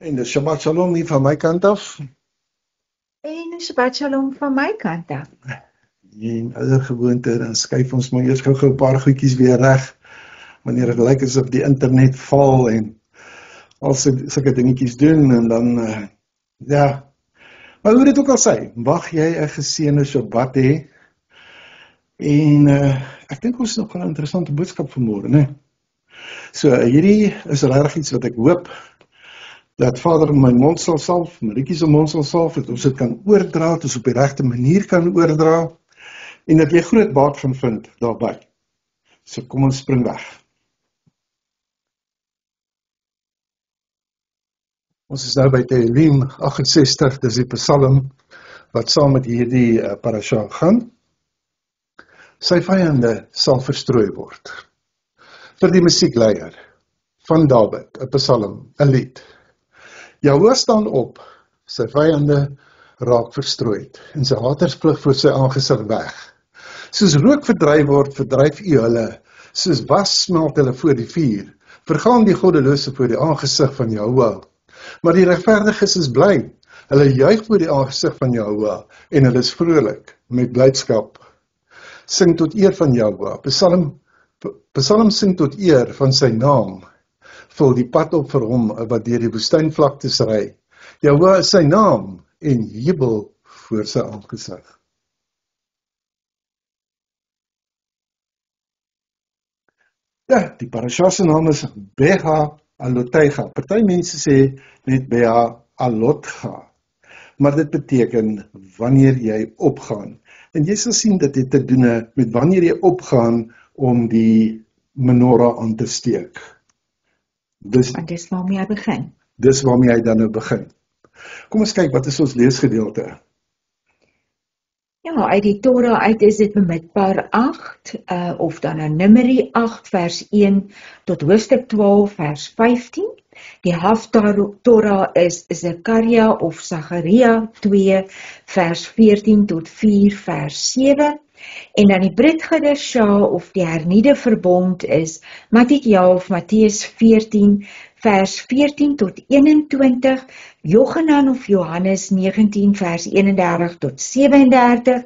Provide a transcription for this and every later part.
En dis Shabbat Shalom hier van my kant af. En Shabbat Shalom van my kant af. En ouer gewoonte, dan skuif ons maar eers gou 'n paar goedjies weer reg, wanneer dit lyk asof die internet val en al sulke dingetjies doen, en dan, ja. Maar hoe dit ook al sê, mag jy 'n geseënde Shabbat hê, en ek dink ons het nog 'n interessante boodskap vanmôre, né? So, hierdie is regtig iets wat ek hoop, dat Vader my mond sal salf, Marietjie se mond sal salf, dat ons dit kan oordra, dat ons op die regte manier kan oordra, en dat jy groot baat gaan vind daarby. So kom ons spring weg. Ons is nou by Tehillim 68, dis die Psalm wat saam met hierdie parasha gaan. Sy vyande sal verstrooi word. Vir die musiekleier van Dawid, 'n Psalm, 'n lied. Jahwe staan op, sy vyande raak verstrooid, en sy haters vlug voor sy aangesig weg. Soos rook verdryf word, verdryf u hulle, soos was smelt hulle voor die vuur, vergaan die goddelose voor die aangesig van Jahwe. Maar die regverdiges is bly, hulle juig voor die aangesig van Jahwe, en hulle is vrolik met blydskap. Sing tot eer van Jahwe, Psalm sing tot eer van sy naam, vul die pad op vir hom wat deur die woestynvlaktes ry. Jahwe is sy naam en jubel voor sy aangesig. Ja, die parasha se naam is Beha Alotega. Party mense sê net Beha Alotga, maar dit beteken wanneer jy opgaan. En jy sal sien dat dit te doen met wanneer jy opgaan om die menorah aan te steek. Want dis waarmee hy begin. Dis waarmee hy dan nou begin. Kom ons kyk, wat is ons leesgedeelte? Ja, uit die Torah uit is dit Bamidbar 8, of dan nou Numeri 8 vers 1 tot hoofstuk 12 vers 15. Die Haftarah is Zekaria of Sagaria 2 vers 14 tot 4 vers 7. En dan die Brit Hadashah of die hernieude verbond is Matteus 14 vers 14 tot 21, Johanan of Johannes 19 vers 31 tot 37,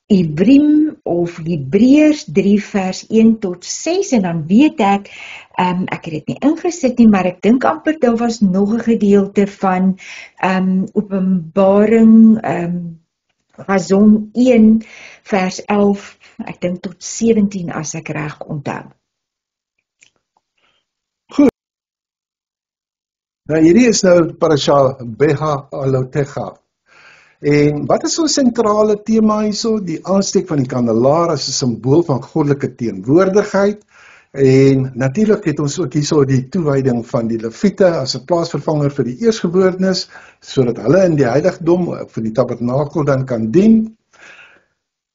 Ibrim of Hebreërs 3 vers 1 tot 6, en dan weet ek het dit nie ingesit nie, maar ek dink amper daar was nog 'n gedeelte van Openbaring Razon 1 vers 11, ek dink tot 17 as ek reg onthou. Goed. Nou hierdie is nou parasha Beha Alotega. En wat is ons sentrale tema hierso? Die aansteek van die kandelaar as 'n simbool van goddelike teenwoordigheid. En natuurlik het ons ook hierso die toewyding van die Lewiete as 'n plaasvervanger vir die eersgeboortenes, sodat hulle in die heiligdom vir die tabernakel dan kan dien.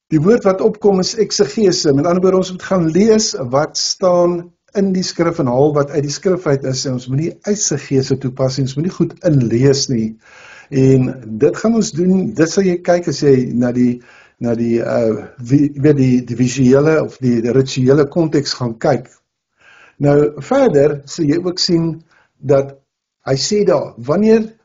Die woord wat opkom is eksegese, met ander woorde ons moet gaan lees wat staan in die skrif en haal wat uit die skrif uit is, en ons moet nie eisegese toepas nie, ons moet nie goed inlees nie. En dit gaan ons doen, dit sal jy kyk as jy na die visuele of die rituele konteks gaan kyk. Nou verder sal jy ook sien dat hy sê daar, wanneer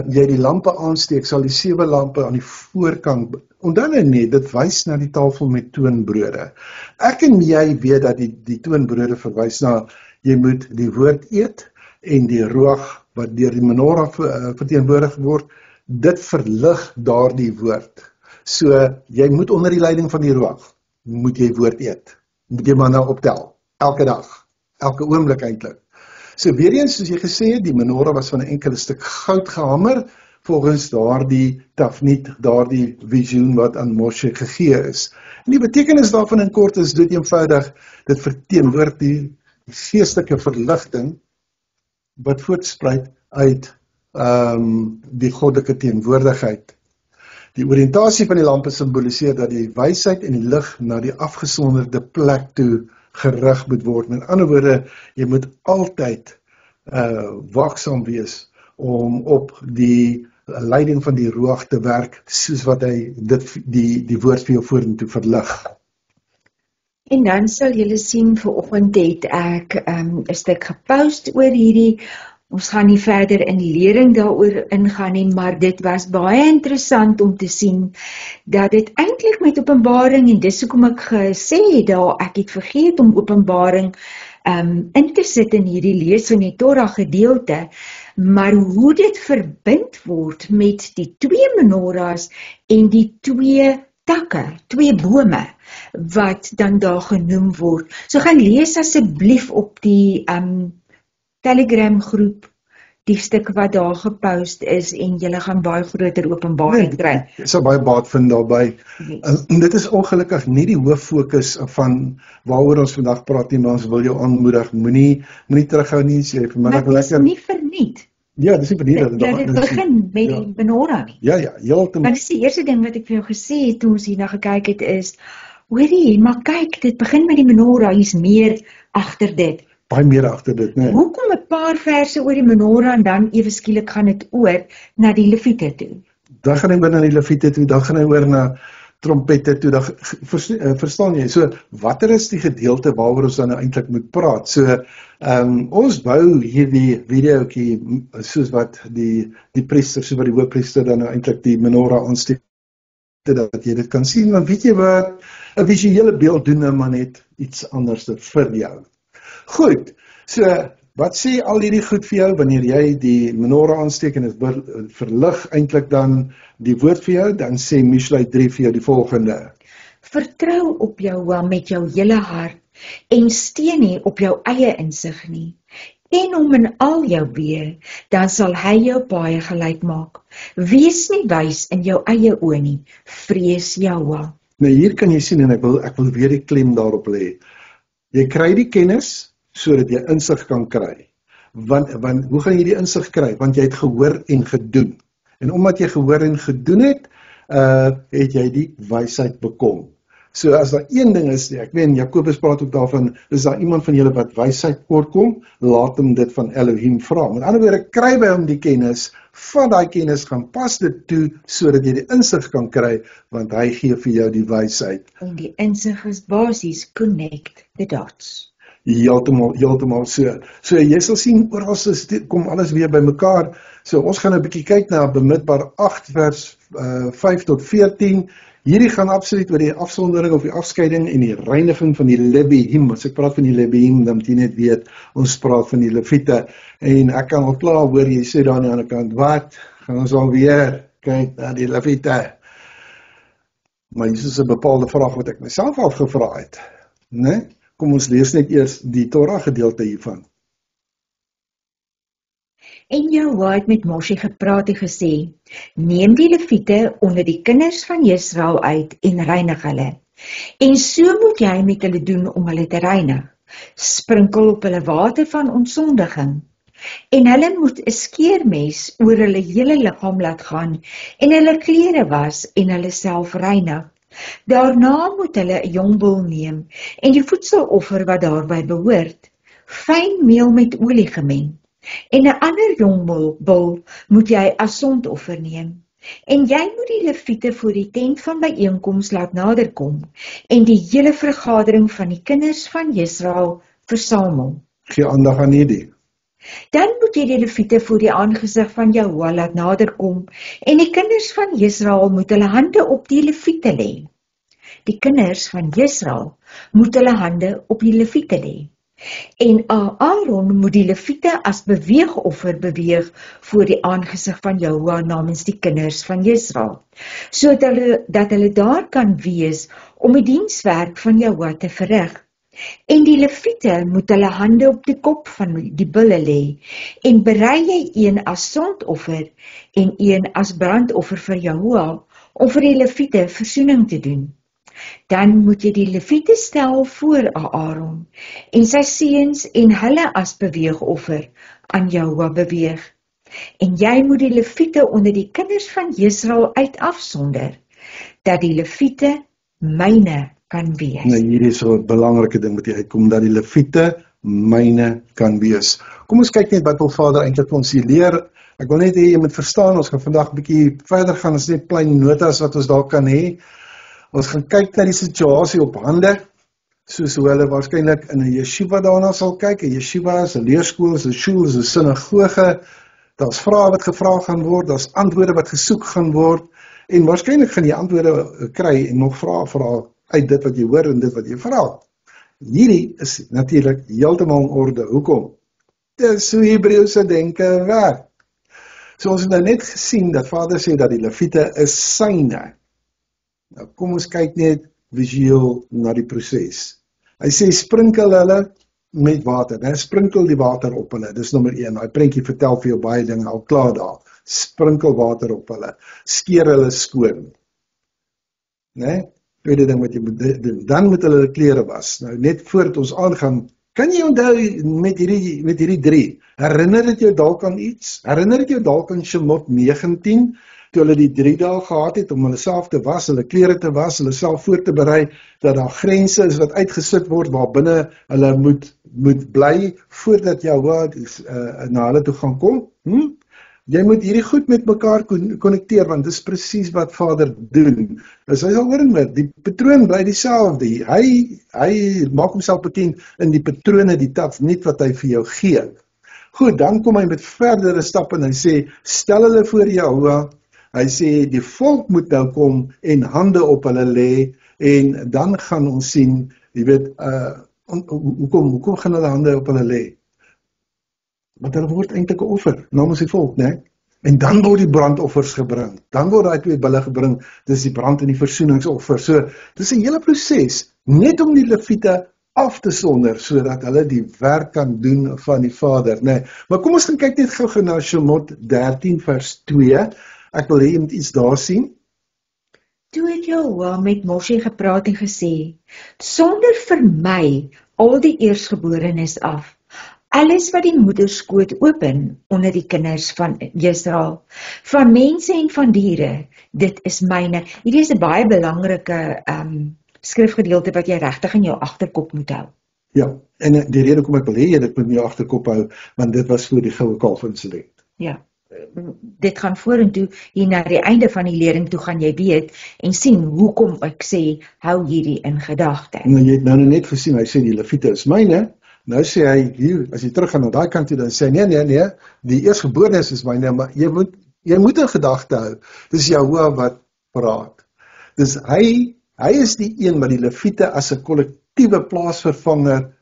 jy die lampe aansteek, sal die 7 lampe aan die voorkant, onthou net, dit wys na die tafel met toonbrode. Ek en jy weet dat die toonbrode verwys na, jy moet die woord eet, en die roog wat deur die menorah verteenwoordig word, dit verlig daardie woord. So, jy moet onder die leiding van die roog, moet jy woord eet. Moet jy maar nou optel, elke dag, elke oomblik eintlik. So weer eens, soos jy gesê het, die menorah was van 'n enkele stuk goud gehamer, volgens daardie tafniet, daardie visioen wat aan Moshe gegee is. En die betekenis daarvan in kort is dit eenvoudig, dit verteenwoordig die geestelike verligting wat voortspruit uit die goddelike teenwoordigheid. Die oriëntasie van die lampe simboliseer dat die wysheid en die lig na die afgesonderde plek toe gerig moet word. Met ander woorde, jy moet altyd waaksaam wees om op die leiding van die Ruach te werk, soos wat hy die woord vir jou vorentoe verlig. En dan sal julle sien, vanoggend het ek 'n stuk gepost oor hierdie. Ons gaan nie verder in die lering daaroor ingaan nie, maar dit was baie interessant om te sien dat dit eintlik met Openbaring, en dis hoekom ek gesê het daar, ek het vergeet om Openbaring in te sit in hierdie lees van die Torah gedeelte, maar hoe dit verbind word met die 2 menorahs en die 2 takke, 2 bome, wat dan daar genoem word. So gaan lees asseblief op die Telegram groep, die stuk wat daar gepost is, en julle gaan baie groter openbaring kry. Ek sal baie baat vind daarby. En dit is ongelukkig nie die hooffokus van waaroor ons vandag praat nie, maar ons wil jou aanmoedig, moenie terughou nie, sê vanmiddag lekker. Maar dit is nie verniet. Ja, dis nie verniet dat dit begin met die menorah nie. Ja, heeltemal. Want dis die eerste ding wat ek vir jou gesê het toe ons hierna gekyk het is, hoorie, maar kyk, dit begin met die menorah, hier's meer agter dit. Baie meer agter dit, né? Hoekom 'n paar verse oor die menorah en dan ewe skielik gaan dit oor na die Lewiete toe? Dan gaan hy oor na die Lewiete toe, dan gaan hy oor na trompette toe, dan verstaan jy? So, watter is die gedeelte waaroor ons dan eintlik moet praat? So, ons bou hierdie videoetjie soos wat die priester, soos wat die hoofpriester dan eintlik die menorah aansteek, dat jy dit kan sien, want weet jy wat, 'n visuele beeld doen nou maar net iets anders vir jou. Goed, so wat sê al hierdie goed vir jou wanneer jy die menorah aansteek en dit verlig eintlik dan die woord vir jou, dan sê Mishlei 3 vir jou die volgende. Vertrou op Jahweh met jou hele hart en steun nie op jou eie insig nie. Ken hom in al jou weë, dan sal hy jou baie gelyk maak. Wees nie wys in jou eie oë nie, vrees Jahweh. Nou hier kan jy sien en ek wil weer die klem daarop lê. Jy kry die kennis sodat jy insig kan kry. Want hoe gaan jy die insig kry? Want jy het gehoor en gedoen. En omdat jy gehoor en gedoen het, het jy die wysheid bekom. So as daar een ding is, ek weet Jakobus praat ook daarvan, is daar iemand van julle wat wysheid kortkom, laat hom dit van Elohim vra. Met ander woorde, kry by hom die kennis, van daai kennis gaan pas dit toe, sodat jy die insig kan kry, want hy gee vir jou die wysheid. En die insig is basies connect the dots. Heeltemal so. So jy sal sien, oral kom alles weer by mekaar. So ons gaan 'n bietjie kyk na Bemidbar 8 vers 5 tot 14. Hierdie gaan absoluut oor die afsondering of die afskeiding en die reiniging van die Leviim. As ek praat van die Leviim, dan moet jy net weet, ons praat van die Lewiete. En ek kan al klaar hoor, jy sê daar aan die ander kant, wat? Gaan ons alweer kyk na die Lewiete? Maar hier is 'n bepaalde vraag wat ek myself al gevra het. Né? Kom ons lees net eers die Torah gedeelte hiervan. En Jahweh het met Moshe gepraat en gesê, neem die Lewiete onder die kinders van Israel uit en reinig hulle. En so moet jy met hulle doen om hulle te reinig. Sprinkel op hulle water van ontsondiging. En hulle moet 'n skeermes oor hulle hele liggaam laat gaan en hulle klere was en hulle self reinig. Daarna moet hulle 'n jong bul neem en die voedseloffer wat daarby behoort, fyn meel met olie gemeng. En 'n ander jong bul moet jy as sondoffer neem. En jy moet die Lewiete voor die tent van byeenkoms laat naderkom en die hele vergadering van die kinders van Israel versamel. Gee aandag aan hierdie. Dan moet jy die Lewiete voor die aangesig van Jahweh laat naderkom en die kinders van Israel moet hulle hande op die Lewiete lê. Die kinders van Israel moet hulle hande op die Lewiete lê. En Aaron moet die Lewiete as beweegoffer beweeg voor die aangesig van Jahweh namens die kinders van Israel, sodat hulle daar kan wees om die dienswerk van Jahweh te verrig. En die leviete moet hulle hande op die kop van die bulle lê, en berei jy een as sondoffer en een as brandoffer vir Jahoua, om vir die leviete versoening te doen. Dan moet jy die leviete stel voor Aaron en sy seuns en hulle as beweegoffer aan Jahoua beweeg. En jy moet die leviete onder die kinders van Israel uit afsonder, dat die leviete myne kan wees. Nou hierdie is so 'n belangrike ding wat jy uitkom, dat die leviete myne kan wees. Kom ons kyk net wat wil Vader eintlik vir ons hier leer. Ek wil net hê jy moet verstaan, ons gaan vandag 'n bietjie verder gaan, as net klein notas wat ons daar kan hê. Ons gaan kyk na die situasie op hande, soos hoe hulle waarskynlik in 'n yeshiva daarna sal kyk. 'n Yeshiva is 'n leerskool, is 'n skool, is 'n sinagoge. Daar's vrae wat gevra gaan word, daar's antwoorde wat gesoek gaan word, en waarskynlik gaan jy antwoorde kry en nog vra uit dit wat jy hoor en dit wat jy vra. Hierdie is natuurlik heeltemal in orde. Hoekom? Dis hoe Hebreëse denke werk. So ons het nou net gesien dat Vader sê dat die leviete is syne. Nou kom ons kyk net visueel na die proses. Hy sê sprinkel hulle met water, né? Sprinkel die water op hulle. Dis nommer 1. Daai prentjie vertel vir jou baie dinge al klaar daar. Sprinkel water op hulle. Skeer hulle skoon. Né? Tweede ding wat jy moet doen, dan moet hulle klere was. Nou net voordat ons aangaan, kan jy onthou met hierdie 3, herinner dit jou dalk aan iets? Herinner dit jou dalk aan Shemot 19, toe hulle die 3 dae gehad het om hulle self te was, hulle klere te was, hulle self voor te berei, dat daar grense is wat uitgesit word waar binne hulle moet bly voordat Jahoua na hulle toe gaan kom? Jy moet hierdie goed met mekaar konnekteer, want dis presies wat Vader doen. Dus hy sal hoor, die patroon bly dieselfde. Hy maak homself bekend in die patrone, die tats, nie wat hy vir jou gee. Goed, dan kom hy met verdere stappe en hy sê, stel hulle voor Jahoua. Hy sê, die volk moet nou kom en hande op hulle lê, en dan gaan ons sien, jy weet, hoekom gaan hulle hande op hulle lê? Want hulle word eintlik 'n offer namens die volk, né? En dan word die brandoffers gebring. Dan word daai 2 bulle gebring, dis die brand en die versoeningsoffer. So, dis 'n hele proses, net om die leviete af te sonder, sodat hulle die werk kan doen van die Vader, né? Maar kom ons gaan kyk net gou na Shemot 13 vers 2. Ek wil hê jy moet iets daar sien. Toe het Jahoua met Moshe gepraat en gesê, sonder vir my al die eersgeborenes af, alles wat die moederskoot open onder die kinders van Israel, van mense en van diere, dit is myne. Hierdie is 'n baie belangrike skrifgedeelte wat jy regtig in jou agterkop moet hou. Ja, en die rede kom ek wil hê jy dit met jou agterkop hou, want dit was voor die goue kalf insident. Ja, dit gaan vorentoe, hier na die einde van die lering toe gaan jy weet, en sien hoekom ek sê, hou hierdie in gedagte. Nou jy het nou net gesien, hy sê die leviete is myne. Nou sê hy, hier, as jy teruggaan na daai kant toe, dan sê hy, nee, die eersgeborenes is myne, maar jy moet in gedagte hou, dis Jahoua wat praat. Dus hy is die een wat die leviete as 'n kollektiewe plaasvervanger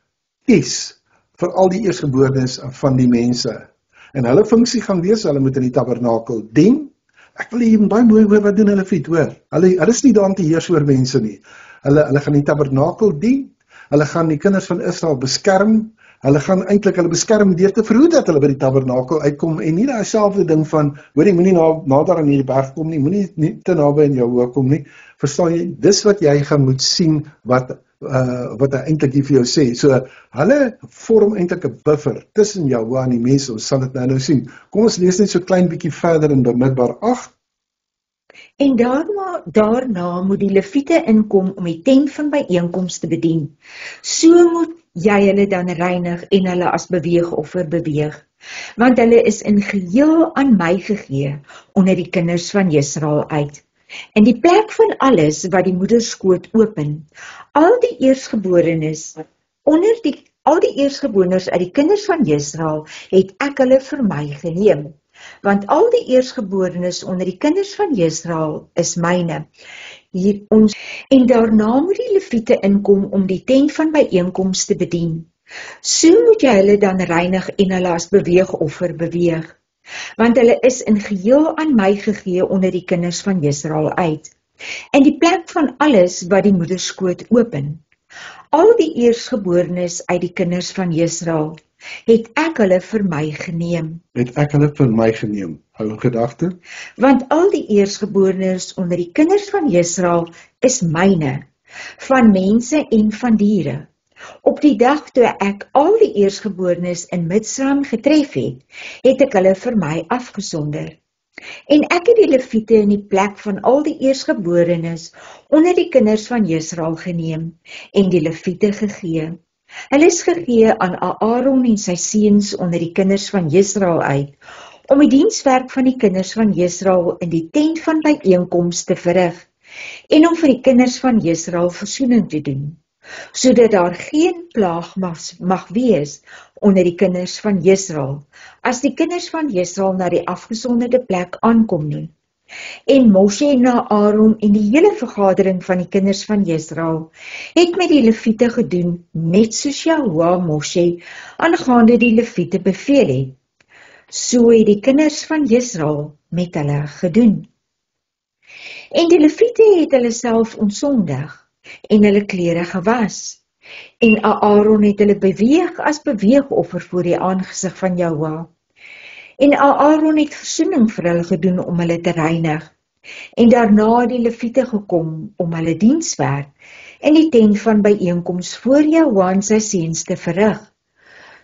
kies, vir al die eersgeborenes van die mense. En hulle funksie gaan wees, hulle moet in die tabernakel dien. Ek wil hier baie mooi hoor, wat doen hulle leviete, hoor? Hulle is nie daar om te heers oor mense nie. Hulle gaan die tabernakel dien. Hulle gaan die kinders van Israel beskerm. Hulle gaan eintlik hulle beskerm deur te verhoed dat hulle by die tabernakel uitkom, en nie daai selfde ding van, hoor jy, moenie nader aan hierdie berg kom nie, moenie te naby aan Jahoua kom nie. Verstaan jy? Dis wat jy gaan moet sien wat hy eintlik hier vir jou sê. So hulle vorm eintlik 'n buffer tussen Jahoua en die mense. Ons sal dit nou sien. Kom ons lees net so klein bietjie verder in Bamidbar 8. En daarna moet die leviete inkom om die tent van byeenkoms te bedien. So moet jy hulle dan reinig en hulle as beweegoffer beweeg, want hulle is in geheel aan my gegee onder die kinders van Israel uit. In die plek van alles wat die moederskoot open, al die eersgeborenes uit die kinders van Israel het ek hulle vir my geneem. Want al die eersgeborenes onder die kinders van Israel is myne. En daarna moet die leviete inkom om die tent van byeenkoms te bedien. So moet jy hulle dan reinig en hulle as beweegoffer beweeg. Want hulle is in geheel aan my gegee onder die kinders van Israel uit. In die plek van alles wat die moederskoot open. al die eerstgeborenes uit die kinders van Israel, het ek hulle vir my geneem. Het ek hulle vir my geneem. Hou in gedagte. Want al die eerstgeborenes onder die kinders van Israel is myne, van mense en van diere. Op die dag toe ek al die eerstgeborenes in Midsraim getref het, het ek hulle vir my afgesonder. En ek het die leviete in die plek van al die eerstgeborenes onder die kinders van Israel geneem en die leviete gegee. Hulle is gegee aan Aaron en sy seuns onder die kinders van Israel uit, om die dienswerk van die kinders van Israel in die tent van byeenkoms te verrig, en om vir die kinders van Israel versoening te doen, sodat daar geen plaag mag wees onder die kinders van Israel, as die kinders van Israel na die afgesonderde plek aankom nie. En Moshe en Aaron en die hele vergadering van die kinders van Israel het met die leviete gedoen, net soos Jahoua Moshe aangaande die leviete beveel het. So het die kinders van Israel met hulle gedoen. En die leviete het hulle self ontsondig en hulle klere gewas. En Aaron het hulle beweeg as beweegoffer voor die aangesig van Jahoua. En Aaron het versoening vir hulle gedoen om hulle te reinig. En daarna die leviete gekom om hulle dienswerk in die tent van byeenkoms voor Jahoua en sy seuns te verrig.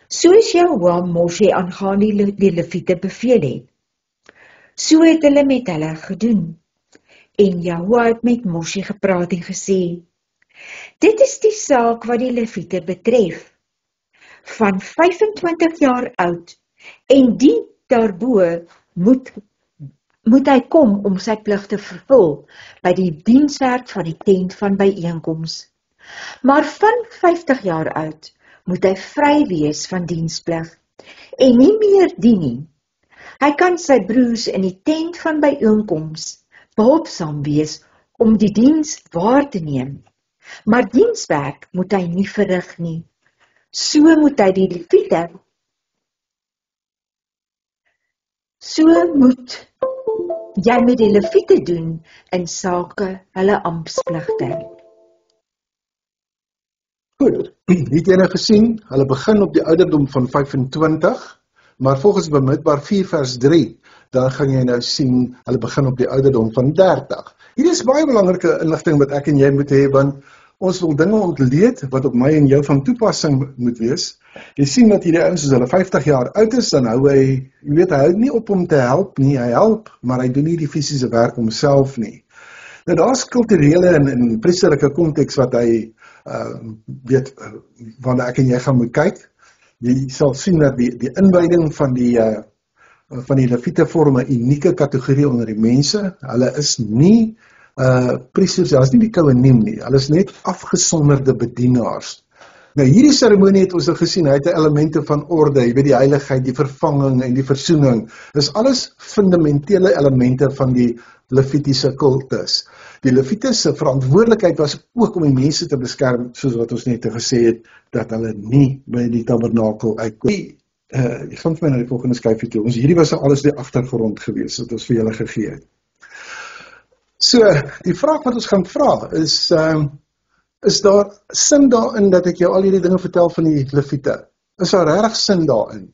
Soos Jahoua Moshe aangaande die leviete beveel het. So het hulle met hulle gedoen. En Jahoua het met Moshe gepraat en gesê, dit is die saak wat die leviete betref. Van 25 jaar oud en die daarbo moet hy kom om sy plig te vervul by die dienswerk van die tent van byeenkoms. Maar van 50 jaar oud moet hy vry wees van diensplig en nie meer dien nie. Hy kan sy broers in die tent van byeenkoms behulpsaam wees om die diens waar te neem, maar dienswerk moet hy nie verrig nie. So moet jy met die leviete doen in sake hulle amptspligte. Goed, het jy nou gesien, hulle begin op die ouderdom van 25, maar volgens Bemidbar 4 vers 3, dan gaan jy nou sien, hulle begin op die ouderdom van 30. Hier is baie belangrike inligting wat ek en jy moet hê, want ons wil dinge ontleed wat op my en jou van toepassing moet wees. Jy sien dat hierdie ouens, as hulle 50 jaar oud is, dan hou hy, jy weet, hy hou nie op om te help nie, hy help, maar hy doen nie die fisiese werk homself nie. Nou daar is kulturele en priesterlike konteks wat hy weet, wanneer ek en jy gaan moet kyk. Jy sal sien dat die inwyding van die leviete vorm 'n unieke kategorie onder die mense. Hulle is nie priesters, hulle is nie die koheniem nie, hulle is net afgesonderde bedienaars. Nou hierdie seremonie het ons al gesien, hy het elemente van orde, jy weet die heiligheid, die vervanging en die versoening, dis alles fundamentele elemente van die levitiese kultus. Die leviete se verantwoordelikheid was ook om die mense te beskerm, soos wat ons net gesê het, dat hulle nie by die tabernakel uitkom. Ek gaan vir my na die volgende skyfie toe, hierdie was alles die agtergrond gewees, wat ons vir julle gegee het. So, die vraag wat ons gaan vra is daar sin daarin dat ek jou al hierdie dinge vertel van die leviete? Is daar regtig sin daarin?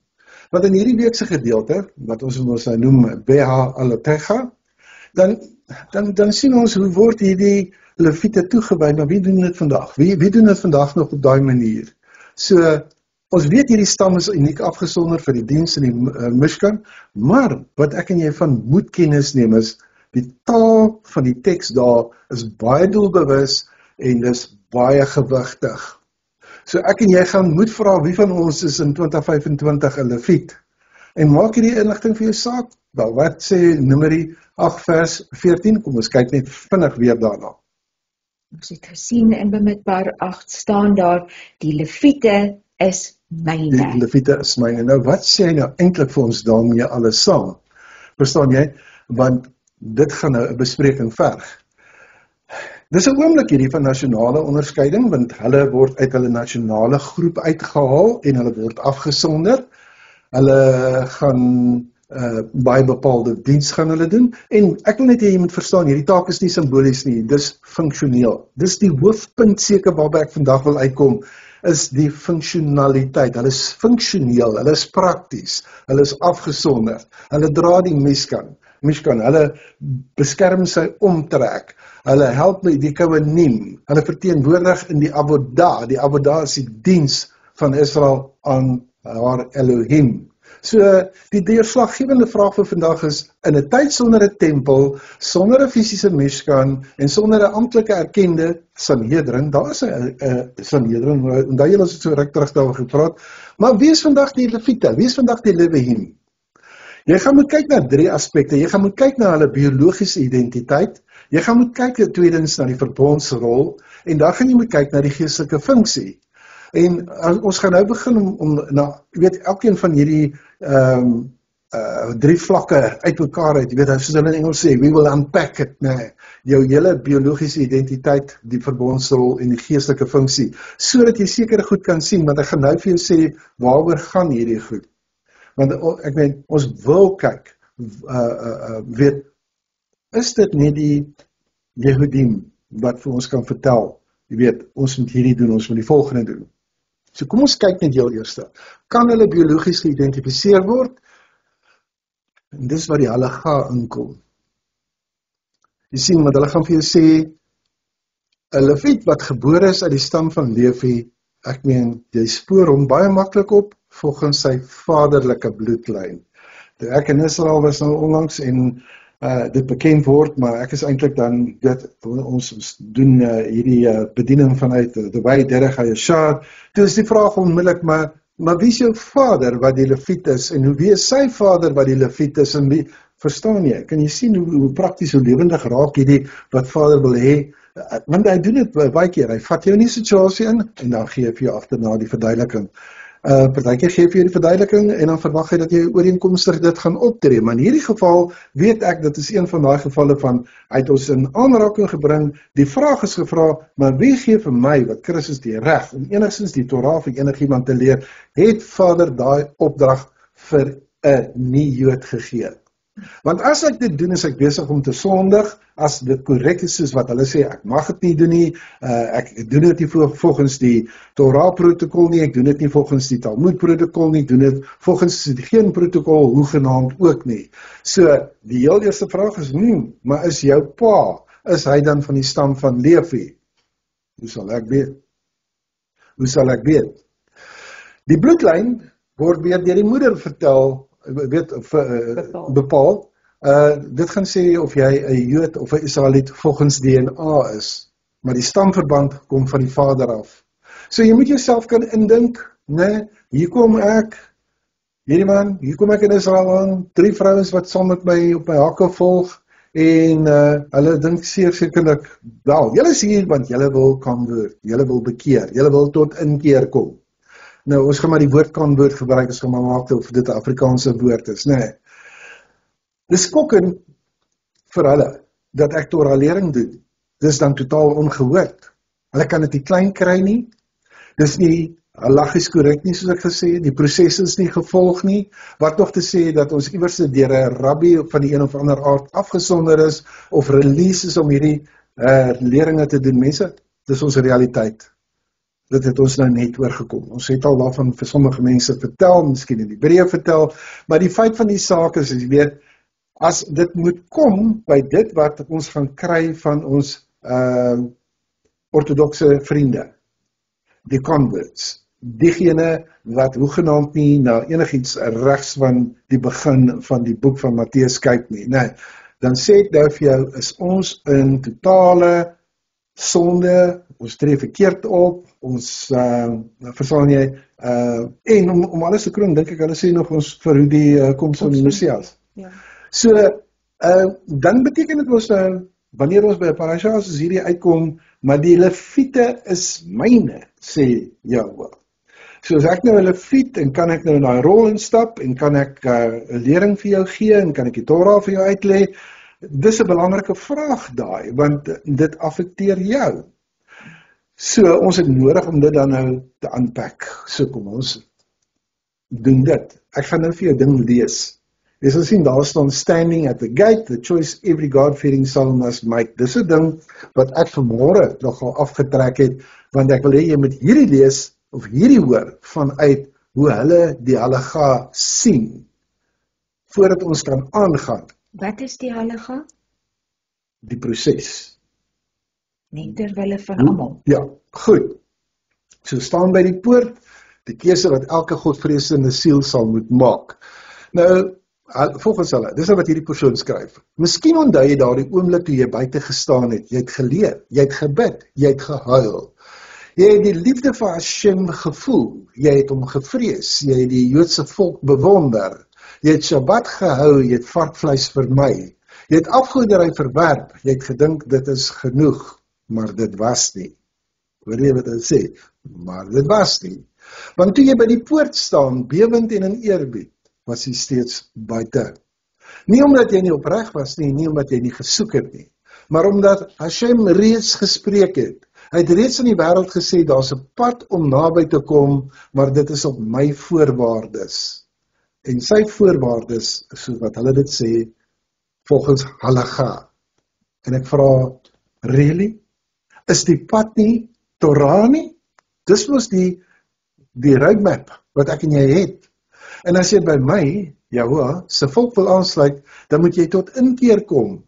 Want in hierdie weekse gedeelte, wat ons noem Beha Alotecha, dan sien ons hoe word hierdie leviete toegewy, maar wie doen dit vandag? Wie doen dit vandag nog op daai manier? So, ons weet hierdie stam is uniek afgesonder vir die diens in die Mishkan, maar wat ek en jy van moet kennis neem is, die taal van die teks daar is baie doelbewus en dis baie gewigtig. So ek en jy gaan moet vra wie van ons is in 2025 'n leviet. En maak hierdie inligting vir jou saak. Wel, wat sê Numeri 8 vers 14? Kom ons kyk net vinnig weer daarna. Ons het gesien in Bemidbar 8 staan daar, die leviete is myne. Die leviete is myne. Nou wat sê hy nou eintlik vir ons daarmee alles saam? Verstaan jy? Want dit gaan nou 'n bespreking verg. Dis 'n oomblik hierdie van nasionale onderskeiding, want hulle word uit hulle nasionale groep uitgehaal en hulle word afgesonder. Hulle gaan baie bepaalde diens gaan hulle doen, en ek wil net hê jy moet verstaan, hierdie taak is nie simbolies nie, dis funksioneel. Dis die hoofpunt seker waarby ek vandag wil uitkom, is die funksionaliteit. Hulle is funksioneel, hulle is prakties, hulle is afgesonderd, hulle dra die Mishkan, hulle beskerm sy omtrek, hulle help met die Kohanim, hulle verteenwoordig in die Avodah is die diens van Israel aan haar Elohim. So, die deurslaggewende vraag vir vandag is, in 'n tyd sonder 'n tempel, sonder 'n fisiese Mishkan, en sonder 'n amptelike erkende Sanhedrin, daar is 'n Sanhedrin, onthou julle ons het so ruk terug daaroor gepraat, maar wie is vandag die Levite, wie is vandag die Levihim? Jy gaan moet kyk na 3 aspekte, jy gaan moet kyk na hulle biologiese identiteit, jy gaan moet kyk tweedens na die verbondsrol, en dan gaan jy moet kyk na die geestelike funksie. En ons gaan nou begin om jy weet, elkeen van hierdie 3 vlakke uit mekaar uit, jy weet, soos hulle in Engels sê, we will unpack it, jou hele biologiese identiteit, die verbondsrol en die geestelike funksie, sodat jy sekere goed kan sien, want ek gaan nou vir jou sê, waaroor gaan hierdie goed? Want ek meen, ons wil kyk, weet, is dit nie die Yehudim wat vir ons kan vertel, jy weet, ons moet hierdie doen, ons moet die volgende doen. So kom ons kyk net heel eerste. Kan hulle biologies geïdentifiseer word? En dis waar die halaga inkom. Jy sien, want hulle gaan vir jou sê, 'n Lewiet wat gebore is uit die stam van Levi, ek meen, jy spoor hom baie maklik op, volgens sy vaderlike bloedlyn. Ek in Israel was nou onlangs en dit bekend word, maar ek is eintlik dan, ons doen hierdie bediening vanuit the way Derech HaYashar, toe is die vraag onmiddellik, maar wie is jou vader wat die Lewiet is, en wie is sy vader wat die Lewiet is, en wie, verstaan jy, kan jy sien hoe prakties, hoe lewendig raak hierdie, wat vader wil hê, want hy doen dit baie keer, hy vat jou in die situasie in, en dan gee vir jou agterna die verduideliking. Partykeer gee vir jou die verduideliking en dan verwag hy dat jy ooreenkomstig dit gaan optree, maar in hierdie geval weet ek, dit is een van daai gevalle van, hy het ons in aanraking gebring, die vraag is gevra, maar wie gee vir my, wat Christus die reg, om enigstens die Torah vir enigiemand te leer, het Vader daai opdrag vir 'n nie-Jood gegee? Want as ek dit doen, is ek besig om te sondig, as dit korrek is soos wat hulle sê, ek mag dit nie doen nie, ek doen dit nie volgens die Torah protokol nie, ek doen dit nie volgens die Talmud protokol nie, ek doen dit volgens geen protokol, hoegenaamd ook nie. So, die heel eerste vraag is, maar is jou pa, is hy dan van die stam van Levi? Hoe sal ek weet? Hoe sal ek weet? Die bloedlyn word weer deur die moeder vertel, bepaal, dit gaan sê of jy 'n Jood of 'n Israeliet volgens DNA is, maar die stamverband kom van die vader af. So jy moet jouself kan indink, hier kom ek, hier kom ek in Israel aan, 3 vrouens wat saam met my op my hakke volg, en hulle dink sekerlik, wel, julle is hier want julle wil convert, julle wil bekeer, julle wil tot inkeer kom. Nou, ons gaan maar die woord convert gebruik, ons gaan maar maak of dit 'n Afrikaanse woord is, Dis skokkend vir hulle, dat ek Torah-lering doen. Dis dan totaal ongehoord. Hulle kan dit nie klein kry nie, dis nie halagies korrek nie, soos ek gesê het, die proses is nie gevolg nie, wat nog te sê dat ons iewers deur 'n rabbi van die een of ander aard afgesonder is, of release is om hierdie leringe te doen, mense, dis ons realiteit. Dit het ons nou net oorgekom. Ons het al daarvan vir sommige mense vertel, miskien in die breë vertel, maar die feit van die saak is, jy weet, as dit moet kom by dit wat ons gaan kry van ons ortodokse vriende, die converts, diegene wat hoegenaamd nie na enigiets regs van die begin van die boek van Matteus kyk nie, dan sê ek nou vir jou, is ons in totale sonde, ons tree verkeerd op, ons, verstaan jy, en om alles te kroon, dink ek, hulle sê nog ons vir hoe die koms van die Messias. Ja. So, dan beteken dit ons wanneer ons by 'n parasha as hierdie uitkom, maar die Lewiete is myne, sê Jahwe. So as ek nou 'n Lewiet, en kan ek nou in daai rol instap, en kan ek 'n lering vir jou gee, en kan ek die Torah vir jou uitlê, dis 'n belangrike vraag daai, want dit affekteer jou. So, ons het nodig om dit dan nou te unpack. So, kom ons doen dit. Ek gaan nou vir jou ding lees. Jy sal sien, daar staan standing at the gate, the choice every God-fearing soul must make. Dis 'n ding wat ek vanmôre nogal afgetrek het, want ek wil hê jy moet hierdie lees, of hierdie hoor, vanuit hoe hulle die halaga sien, voordat ons kan aangaan, Wat is die halaga? die proses. Nie terwille van almal. Ja, goed. So staan by die poort, die keuse wat elke godvreesende siel sal moet maak. Nou, volgens hulle, dis wat hierdie persoon skryf. Miskien onthou jy daardie oomblik toe jy buite gestaan het, jy het geleer, jy het gebid, jy het gehuil. Jy het die liefde vir Hashem gevoel, jy het hom gevrees, jy het die Joodse volk bewonder, jy het Shabbat gehou, jy het varkvleis vermy, jy het afgoderry verwerp, jy het gedink dit is genoeg, maar dit was nie. Hoor jy wat hy sê? Maar dit was nie. Want toe jy by die poort staan, bewend en in eerbied, was hy steeds buite. Nie omdat jy nie opreg was nie, nie omdat jy nie gesoek het nie, maar omdat Hashem reeds gespreek het. Hy het reeds in die wêreld gesê, daar's 'n pad om naby te kom, maar dit is op my voorwaardes. En sy voorwaardes, soos wat hulle dit sê, volgens halaga. En ek vra, really? Is die pad nie Torah nie? Dis mos die roadmap wat ek en jy het. En as jy by my, Jahoua, se volk wil aansluit, dan moet jy tot inkeer kom.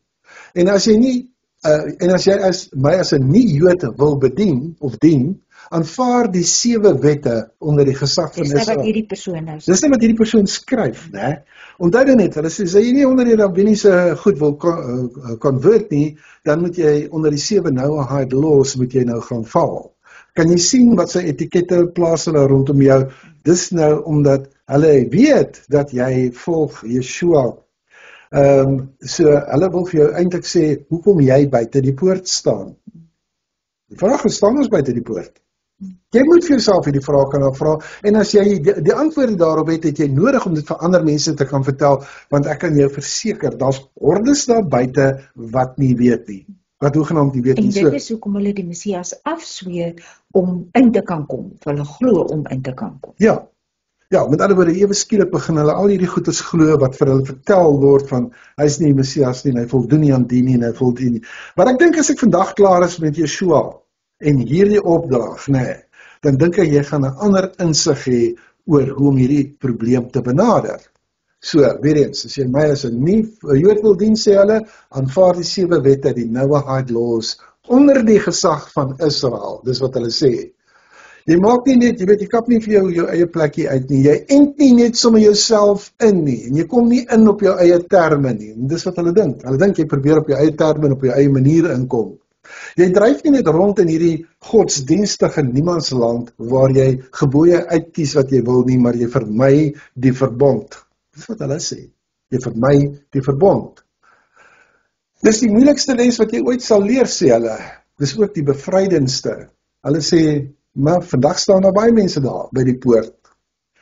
En as jy nie en as jy my as 'n nie-Jood wil bedien of dien, aanvaar die 7 wette onder die gesag van Dis Israel. wat hierdie persoon nou sê. Dis nie wat hierdie persoon skryf, né? Onthou dit net, hulle sê, as jy nie onder die rabbiniese goed wil convert nie, dan moet jy onder die 7 Noahide laws moet jy nou gaan val. Kan jy sien wat sy etikette plaas hulle rondom jou? Dis nou omdat hulle weet dat jy volg Yeshua. So hulle wil vir jou eintlik sê, hoekom jy buite die poort staan? Die vraag is, staan ons buite die poort? Jy moet vir jouself hierdie vraag kan afvra, en as jy die antwoorde daarop het jy nodig om dit vir ander mense te kan vertel, want ek kan jou verseker, daar's hordes daar buite wat nie weet nie, wat hoegenaamd nie weet En nie. dit is hoekom hulle die Messias afsweer om in te kan kom, of hulle glo om in te kan kom. Ja, met ander woorde, ewe skielik begin hulle al hierdie goedes glo wat vir hulle vertel word van, hy is nie die Messias nie, hy voldoen nie aan die nie, en hy voldoen nie. Maar ek dink as ek vandag klaar is met Yeshua, en hierdie opdrag, dan dink ek jy gaan 'n ander insig hê oor hoe om hierdie probleem te benader. So, weer eens, as jy my as 'n nie-Jood wil dien, sê hulle, aanvaar die 7 wette, die Noahide laws, onder die gesag van Israel, dis wat hulle sê. Jy maak nie net, jy weet, jy kap nie vir jou eie plekkie uit nie, jy ent nie net sommer jouself in nie, en jy kom nie in op jou eie terme nie, en dis wat hulle dink. Hulle dink jy probeer op jou eie terme en op jou eie manier inkom. Jy dryf nie net rond in hierdie godsdienstige niemandsland waar jy gebooie uitkies wat jy wil nie, maar jy vermy die verbond. Dis wat hulle sê. Jy vermy die verbond. Dis die moeilikste les wat jy ooit sal leer, sê hulle. Dis ook die bevrydendste. Hulle sê, maar vandag staan daar baie mense daar by die poort.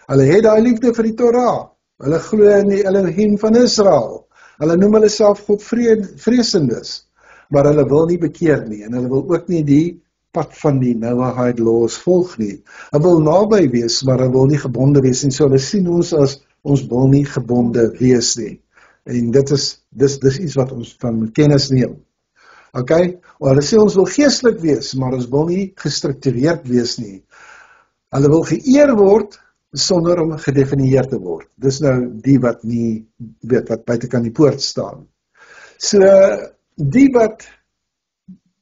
Hulle het daai liefde vir die Torah. Hulle glo in die Elohim van Israel. Hulle noem hulle self Godvreesendes. Maar hulle wil nie bekeer nie, en hulle wil ook nie die pad van die Noahide laws volg nie. Hulle wil naby wees, maar hulle wil nie gebonde wees nie. So hulle sien ons as, ons wil nie gebonde wees nie. En dis iets wat ons van moet kennis neem. Okay? Hulle sê ons wil geestelik wees, maar ons wil nie gestruktureerd wees nie. Hulle wil geëer word, sonder om gedefinieer te word. Dis nou die wat nie weet, wat buitekant die poort staan. So, die wat,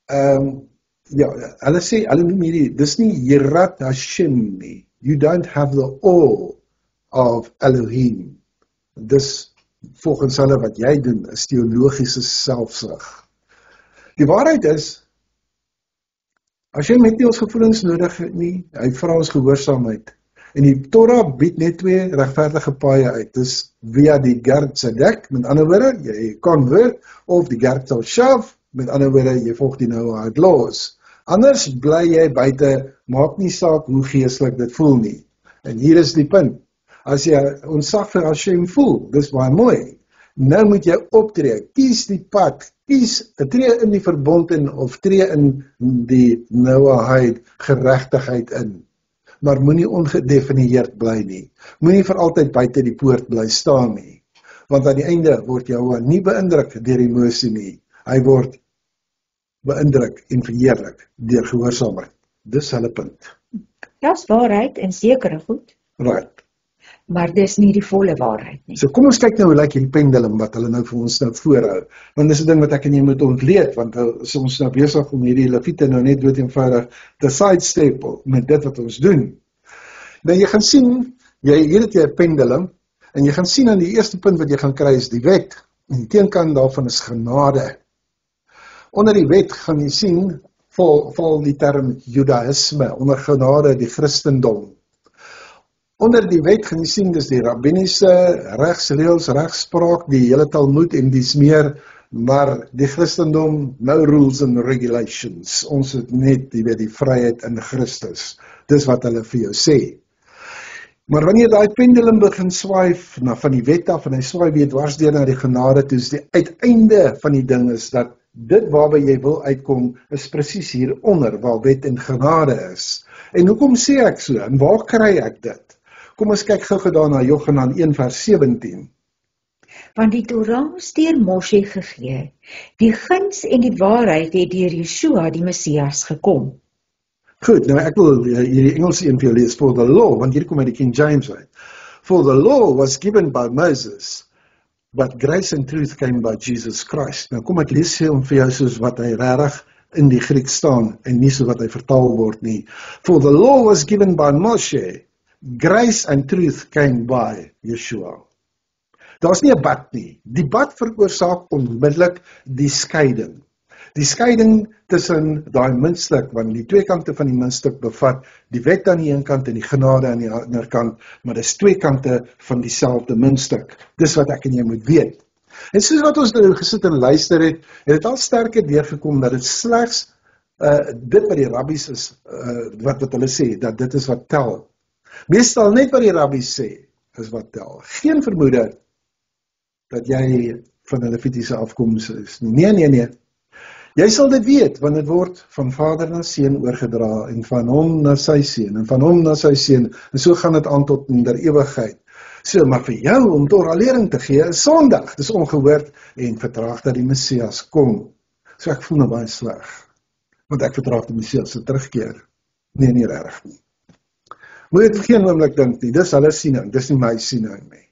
hulle sê, hulle noem hierdie, dis nie Yirat Hashem nie. You don't have the awe of Elohim. Dis volgens hulle wat jy doen, is teologiese selfsug. Die waarheid is, Hashem het nie ons gevoelens nodig nie, hy vra ons gehoorsaamheid. En die Torah bied net 2 regverdige paaie uit. Dis via die Ger Tzedek, met ander woorde, jy convert, of die Ger Toshav, met ander woorde, jy volg die Noahide laws. Anders bly jy buite, maak nie saak hoe geestelik dit voel nie. En hier is die punt. As jy ontzag vir Hashem voel, dis baie mooi. Nou moet jy optree, kies die pad, tree in die verbond in, of tree in die Noahide geregtigheid in. Maar moenie ongedefinieerd bly nie. Moenie vir altyd buite die poort bly staan nie. Want aan die einde word Jehovah nie beïndruk deur emosie nie. Hy word beïndruk en verheerlik deur gehoorsaamheid. Dis hulle punt. Dis waarheid en sekere goed, Right. maar dis nie die volle waarheid nie. So kom ons kyk nou hoe lyk hierdie pendulum wat hulle nou vir ons nou voorhou. Want dis 'n ding wat ek en jy moet ontleed, want as ons nou besig om hierdie leviete nou net dood eenvoudig te sidestep met dit wat ons doen. Nou jy gaan sien, hier het jy 'n pendulum, en jy gaan sien aan die eerste punt wat jy gaan kry is die wet, en die teenkant daarvan is genade. Onder die wet gaan jy sien, val die term Judaïsme, onder genade die Christendom. Onder die wet gaan jy sien, dis die rabbiniese regsreëls, regspraak, die hele Talmud en dies meer, maar die Christendom, no rules and regulations. Ons het net die vryheid in Christus. Dis wat hulle vir jou sê. Maar wanneer daai pendulum begin swaai van die wet af, en hy swaai weer dwars deur na die genade toe, is die uiteinde van die ding is dat dit waarby jy wil uitkom, is presies hieronder, waar wet en genade is. En hoekom sê ek so, en waar kry ek dit? Kom ons kyk gou daarna Johannes 1 vers 17. Want die Torah moes deur Moshe gegee. Die guns en die waarheid het deur Yeshua die Messias gekom. Goed, nou ek wil hierdie Engelse een vir jou lees. For the law, want hier kom uit die King James uit. For the law was given by Moses, but grace and truth came by Jesus Christ. Nou kom ek lees hom vir jou soos wat hy regtig in die Griek staan, en nie so wat hy vertaal word nie. For the law was given by Moshe, grace and truth came by Yeshua. Daar's nie 'n bad nie. Die bad veroorsaak onmiddellik die skeiding. Die skeiding tussen daai muntstuk, want die twee kante van die muntstuk bevat die wet aan die een kant en die genade aan die ander kant, maar dis twee kante van dieselfde muntstuk. Dis wat ek en jy moet weet. En soos wat ons nou gesit en luister het dit al sterker deurgekom dat dit slegs dit wat die rabbies is, wat hulle sê, dat dit is wat tel. Meestal net wat die rabbies sê, is wat tel. Geen vermoede dat jy van 'n Levitiese afkoms is nie. Nee. Jy sal dit weet, want dit word van vader na seun oorgedra, en van hom na sy seun, en van hom na sy seun, en so gaan dit aan tot in der ewigheid. So, maar vir jou om Torah-lering te gee, is Sondag, dis ongehoord, en vertraag dat die Messias kom. So ek voel nou baie sleg, want ek vertraag die Messias se terugkeer. Nee, nie reg nie. Moet jy het geen oomblik dink nie, dis hulle siening, dis nie my siening nie.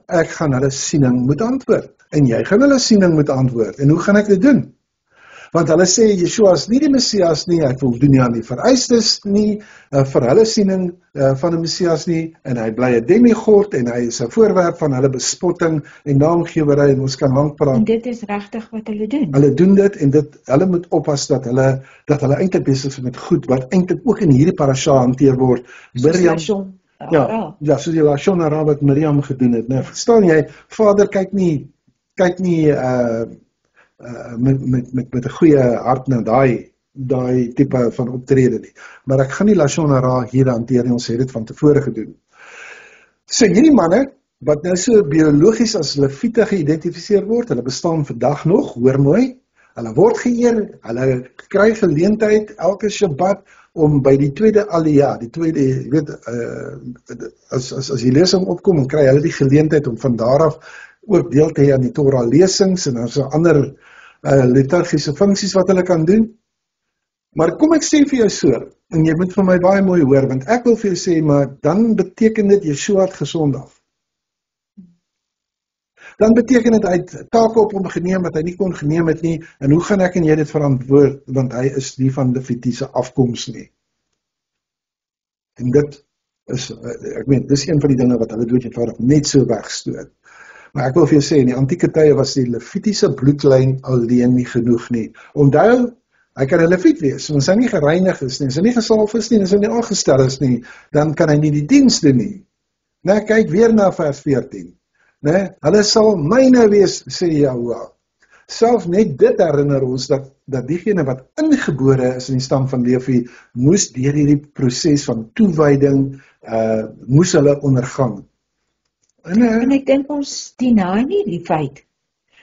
Ek gaan hulle siening moet antwoord, en jy gaan hulle siening moet antwoord, en hoe gaan ek dit doen? Want hulle sê, Yeshua is nie die Messias nie, hy voldoen nie aan die vereistes nie, vir hulle siening van die Messias nie, en hy bly 'n demigod, en hy is 'n voorwerp van hulle bespotting, en naamgewery, en ons kan lank praat. En dit is regtig wat hulle doen. Hulle doen dit, en hulle moet oppas dat hulle eintlik besig is met goed, wat eintlik ook in hierdie parasha hanteer word. Miriam, soos die Lashon Hara wat Miriam gedoen het. Nou, verstaan jy, Vader kyk nie met 'n goeie hart na daai tipe van optrede nie. Maar ek gaan nie Lashon Hara hier hanteer nie, ons het dit van tevore gedoen. So hierdie manne, wat nou so biologies as leviete geïdentifiseer word, hulle bestaan vandag nog, hoor mooi, hulle word geëer, hulle kry geleentheid elke Shabbat om by die tweede aliyah, die tweede, jy weet, as die lesing opkom, dan kry hulle die geleentheid om van daar af ook deel te hê aan die Torah lesings, en dan so ander liturgiese funksies wat hulle kan doen. Maar kom ek sê vir jou so, en jy moet vir my baie mooi hoor, want ek wil vir jou sê, maar dan beteken dit Yeshua het gesondig. Dan beteken dit hy het take op hom geneem wat hy nie kon geneem het nie, en hoe gaan ek en jy dit verantwoord, want hy is nie van Levitiese afkoms nie. En dit is, ek meen, dis een van die dinge wat hulle dood eenvoudig net so wegstoot. Maar ek wil vir jou sê, in die antieke tye was die Levitiese bloedlyn alleen nie genoeg nie. Onthou, hy kan 'n Leviet wees, want as hy nie gereinig is nie, as hy nie gesalf is nie, as hy nie aangestel is nie, dan kan hy nie die diens doen nie. Nou, kyk weer na vers 14. Hulle sal myne wees, sê Jehovah. Self net dit herinner ons dat diegene wat ingebore is in die stam van Levi, moes deur hierdie proses van toewyding, moes hulle ondergang. En ek dink ons deny nie die feit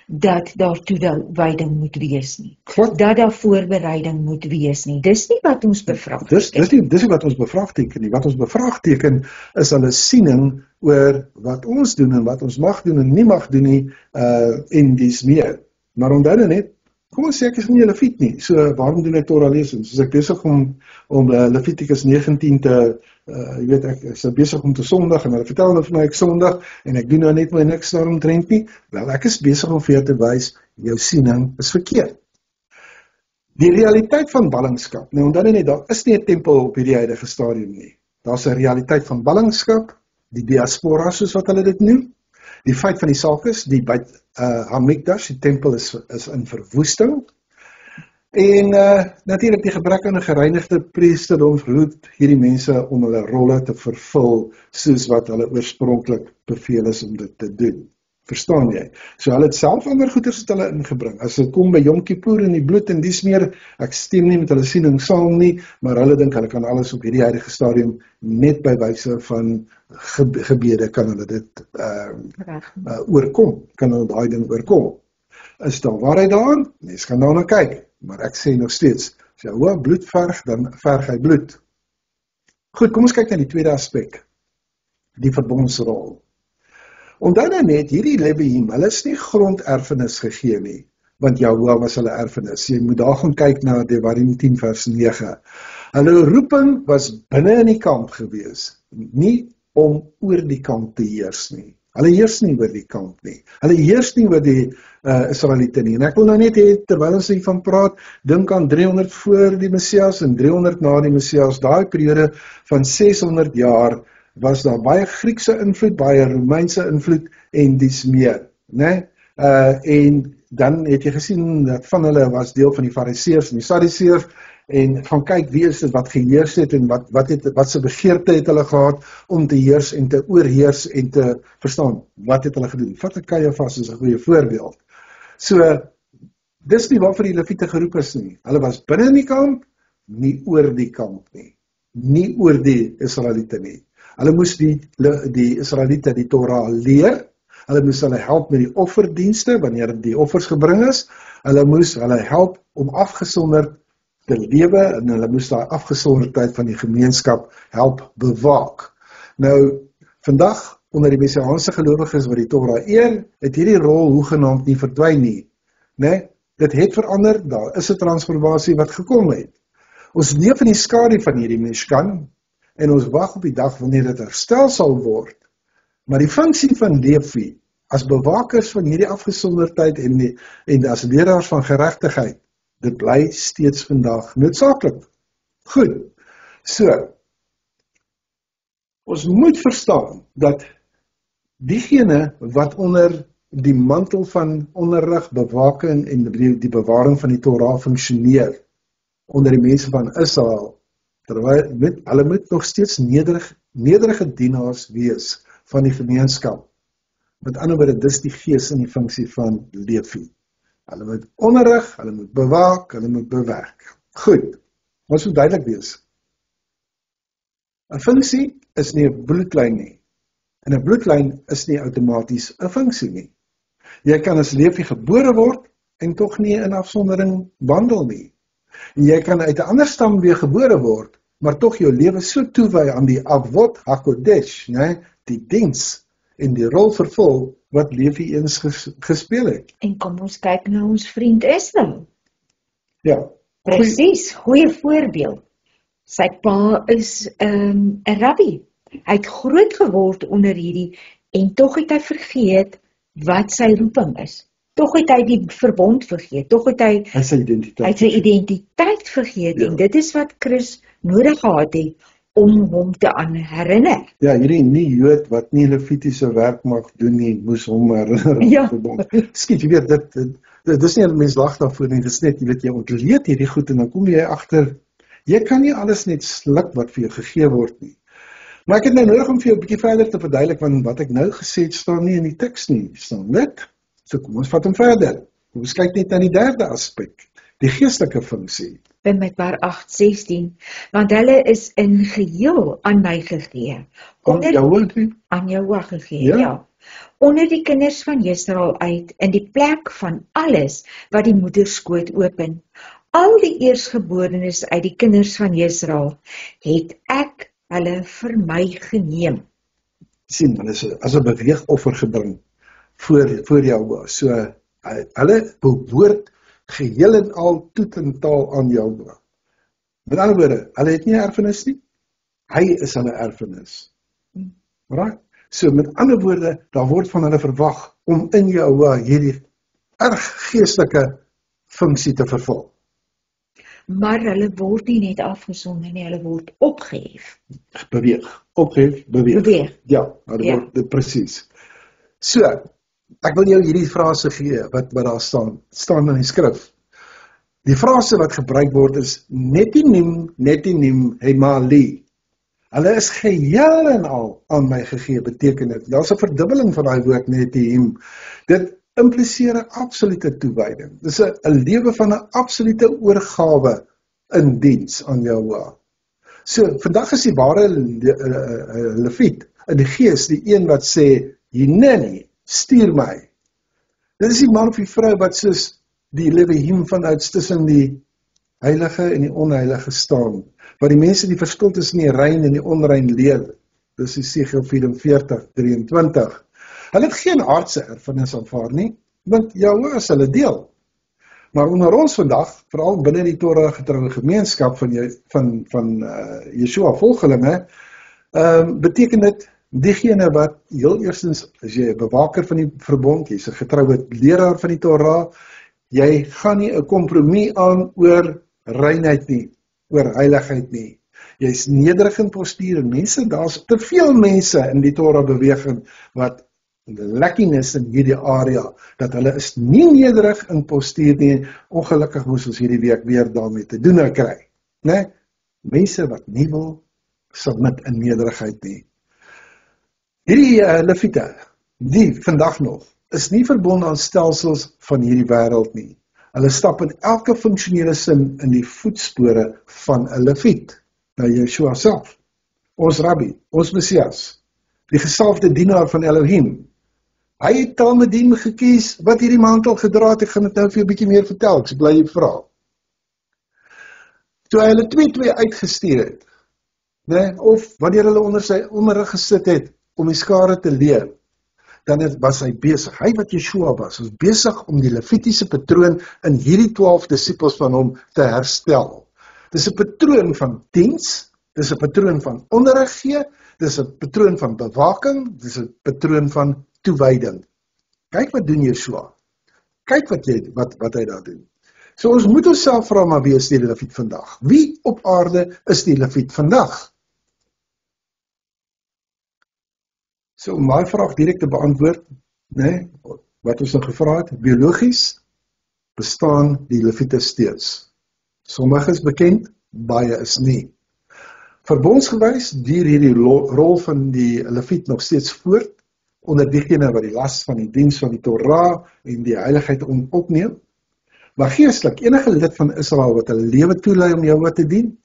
dat daar toewyding moet wees nie. Glad. Dat daar voorbereiding moet wees nie. Dis nie wat ons bevraagteken. Dis nie wat ons bevraagteken nie. Wat ons bevraagteken is hulle siening oor wat ons doen en wat ons mag doen en nie mag doen nie, en dis meer. Maar onthou net, kom ons sê ek is nie 'n Lewiet nie, so waarom doen ek Torah lesings? Soos ek besig om Levitikus 19 te, jy weet, ek is besig om te sondig en hulle vertel hulle vir my ek sondig en ek doen nou net my niks daaromtrent nie. Wel, ek is besig om vir jou te wys, jou siening is verkeerd. Die realiteit van ballingskap, nou onthou net, daar is nie 'n tempel op hierdie huidige stadium nie. Daar's 'n realiteit van ballingskap, die diaspora soos wat hulle dit noem. Die feit van die saak is, die Hamikdash, die tempel is in verwoesting. En natuurlik die gebrek aan 'n gereinigde priesterdom verhoed hierdie mense om hulle rolle te vervul soos wat hulle oorspronklik beveel is om dit te doen. Verstaan jy? So hulle het self ander goeders het hulle ingebring. As dit kom by Yom Kippur en die bloed en dies meer, ek stem nie met hulle siening saam nie, maar hulle dink hulle kan alles op hierdie huidige stadium net by wyse van gebede kan hulle dit oorkom, kan hulle daai ding oorkom. Is daar waarheid daarin? Mens kan daarna kyk, maar ek sê nog steeds, as jy hoë bloed verg, dan verg hy bloed. Goed, kom ons kyk na die tweede aspek, die verbondsrol. Onthou nou net, hierdie Lewiim, hulle is nie gronderfenis gegee nie, want Jahoua was hulle erfenis. Jy moet daar gaan kyk na Devarim 10 vers 9. Hulle roeping was binne in die kamp gewees, nie om oor die kamp te heers nie. Hulle heers nie oor die kamp nie. Hulle heers nie oor die Israeliete nie. En ek wil nou net hê, terwyl ons hiervan praat, dink aan 300 voor die Messias en 300 na die Messias. Daai periode van 600 jaar was daar baie Griekse invloed, baie Romeinse invloed en dies meer, né? En dan het jy gesien dat van hulle was deel van die Fariseërs en die Sadduseërs en gaan kyk wie is dit wat geheers het en wat se begeerte het hulle gehad om te heers en te oorheers en te verstaan, wat het hulle gedoen? Vat 'n Kajafas as 'n goeie voorbeeld. So, dis nie waarvoor die Lewiete geroep is nie. Hulle was binne in die kamp, nie oor die kamp nie. Nie oor die Israeliete nie. Hulle moes die Israeliete die Torah leer, hulle moes hulle help met die offerdienste, wanneer die offers gebring is, hulle moes hulle help om afgesonderd te lewe, en hulle moes daai afgesonderdheid van die gemeenskap help bewaak. Nou, vandag, onder die messiaanse gelowiges wat die Torah eer, het hierdie rol hoegenaamd nie verdwyn nie. Nee, dit het verander, daar is 'n transformasie wat gekom het. Ons leef in die skadu van hierdie Mishkan, en ons wag op die dag wanneer dit herstel sal word. Maar die funksie van Lewi, as bewakers van hierdie afgesonderdheid en as leraars van geregtigheid, dit bly steeds vandag noodsaaklik. Goed, so, ons moet verstaan, dat diegene wat onder die mantel van onderrig, bewaking en die bewaring van die Torah funksioneer, onder die mense van Israel, terwyl hulle moet nog steeds nederige dienaars wees van die gemeenskap. Met ander woorde, dis die gees en die funksie van Lewi. Hulle moet onderrig, hulle moet bewaak, hulle moet bewerk. Goed, ons moet duidelik wees. 'n funksie is nie 'n bloedlyn nie. En 'n bloedlyn is nie outomaties 'n funksie nie. Jy kan as Lewi gebore word en tog nie in afsondering wandel nie. Jy kan uit 'n ander stam weer gebore word, maar tog jou lewe so toewy aan die Avot HaKodesh, né, die diens en die rol vervul wat Lewi eens gespeel het. En kom ons kyk na ons vriend Esau. Ja. Presies, goeie voorbeeld. Sy pa is 'n rabbi. Hy het groot geword onder hierdie, en tog het hy vergeet wat sy roeping is. Tog het hy die verbond vergeet, tog het hy sy identiteit vergeet, Ja. En dit is wat Chris nodig gehad het, om hom te aan herinner. Ja, hierdie nie Jood wat nie Levitiese werk mag doen nie, moes hom herinner. Ja. Skiet, jy weet, dit is nie 'n mens lag daarvoor nie, dit is net, jy weet, jy ontleed hierdie goed, en dan kom jy agter, jy kan nie alles net sluk wat vir jou gegee word nie. Maar ek het nou nodig om vir jou 'n bietjie verder te verduidelik, want wat ek nou gesê het, staan nie in die teks nie, staan net. So kom ons vat hom verder. Ons kyk net na die derde aspek, die geestelike funksie. Bymekaar 8:16, want hulle is in geheel aan my gegee. Aan Jahoua gegee? Aan Jahoua gegee, Ja. ja. onder die kinders van Israel uit, in die plek van alles wat die moederskoot open. Al die eerstgeborenes uit die kinders van Israel, het ek hulle vir my geneem. Sien, hulle is as 'n beweegoffer gebring voor jou. So, hulle behoort geheel en al toet en taal aan jou. Met ander woorde, hulle het nie 'n erfenis nie. Hy is hulle erfenis. Right? So met ander woorde, daar word van hulle verwag om in jou hierdie erg geestelike funksie te vervul. Maar hulle word nie net afgesonder nie, hulle word opgehef. Beweeg, opgehef, beweeg. Ja, hulle word presies. So, ek wil jou hierdie frase gee wat daar staan in die skrif. Die frase wat gebruik word is netinim, hemali. Hulle is geheel en al aan my gegee, beteken dit. Daar's 'n verdubbeling van daai woord netim. Dit impliseer 'n absolute toewyding. Dis 'n lewe van 'n absolute oorgawe in diens aan Jahweh. So, vandag is die ware leviet in die gees die een wat sê, Hineni, stuur my. Dit is die man of die vrou wat soos die Levihim vanouds tussen die heilige en die onheilige staan, waar die mense die verskil tussen die rein en die onrein leer. Dis Jesegiel 44:23. Hulle het geen aardse erfenis aanvaar nie, want Jahweh is hulle deel. Maar onder ons vandag, veral binne die Torah getroue gemeenskap van Yeshua volgelinge, beteken dit diegene wat heel eerstens, as jy 'n bewaker van die verbond, jy's 'n getroue leraar van die Torah, jy gaan nie 'n kompromie aan oor reinheid nie, oor heiligheid nie. Jy's nederig in postuur en mense, daar's te veel mense in die Torah beweging wat lekkiness in hierdie area, dat hulle is nie nederig in postuur nie. Ongelukkig moes ons hierdie week weer daarmee te doen kry. Nee? Mense wat nie wil submit in nederigheid nie. Hierdie leviete, die vandag nog, is nie verbonde aan stelsels van hierdie wêreld nie. Hulle stap in elke funksionele sin in die voetspore van 'n leviet, na Yeshua self, ons rabbi, ons Messias, die gesalfde dienaar van Elohim. Hy het Talmudim gekies wat hierdie mantel gedra het. Ek gaan dit nou vir 'n bietjie meer vertel, ek bly jy vra. Toe hy hulle 2-2 uitgestuur het, of wanneer hulle onder sy onderrig gesit het om die skare te leer, dan was hy besig, hy wat Yeshua was besig om die levitiese patroon in hierdie 12 disippels van hom te herstel. Dis 'n patroon van diens, dis 'n patroon van onderrig gee, dis 'n patroon van bewaking, dis 'n patroon van toewyding. Kyk wat doen Yeshua. Kyk wat hy daar doen. So ons moet onsself vra, maar wie is die leviet vandag? Wie op aarde is die leviet vandag? So om my vraag direk te beantwoord, wat ons nou gevra het, biologies bestaan die leviete steeds. Sommige is bekend, baie is nie. Verbondsgewys duur hierdie rol van die leviet nog steeds voort, onder diegene wat die las van die diens van die Torah en die heiligheid opneem. Maar geestelik, enige lid van Israel wat hulle lewe toelei om Jahweh te dien,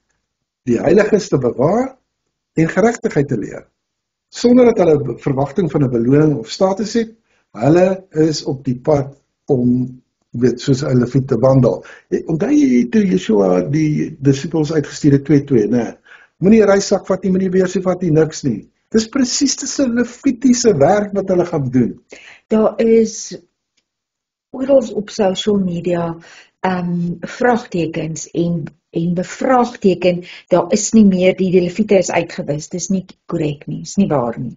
die heiliges te bewaar en geregtigheid te leer, sonder dat hulle verwagting van 'n beloning of status het, hulle is op die pad om, soos 'n leviet te wandel. Onthou jy toe Yeshua die disippels uitgestuur het 2-2, moenie 'n reisak vat nie, moenie beursie vat nie, niks nie. Dis presies die levitiese werk wat hulle gaan doen. Daar is oral op social media vraagtekens en bevraagteken, daar is nie meer, die leviete is uitgewis, dis nie korrek nie, is nie waar nie.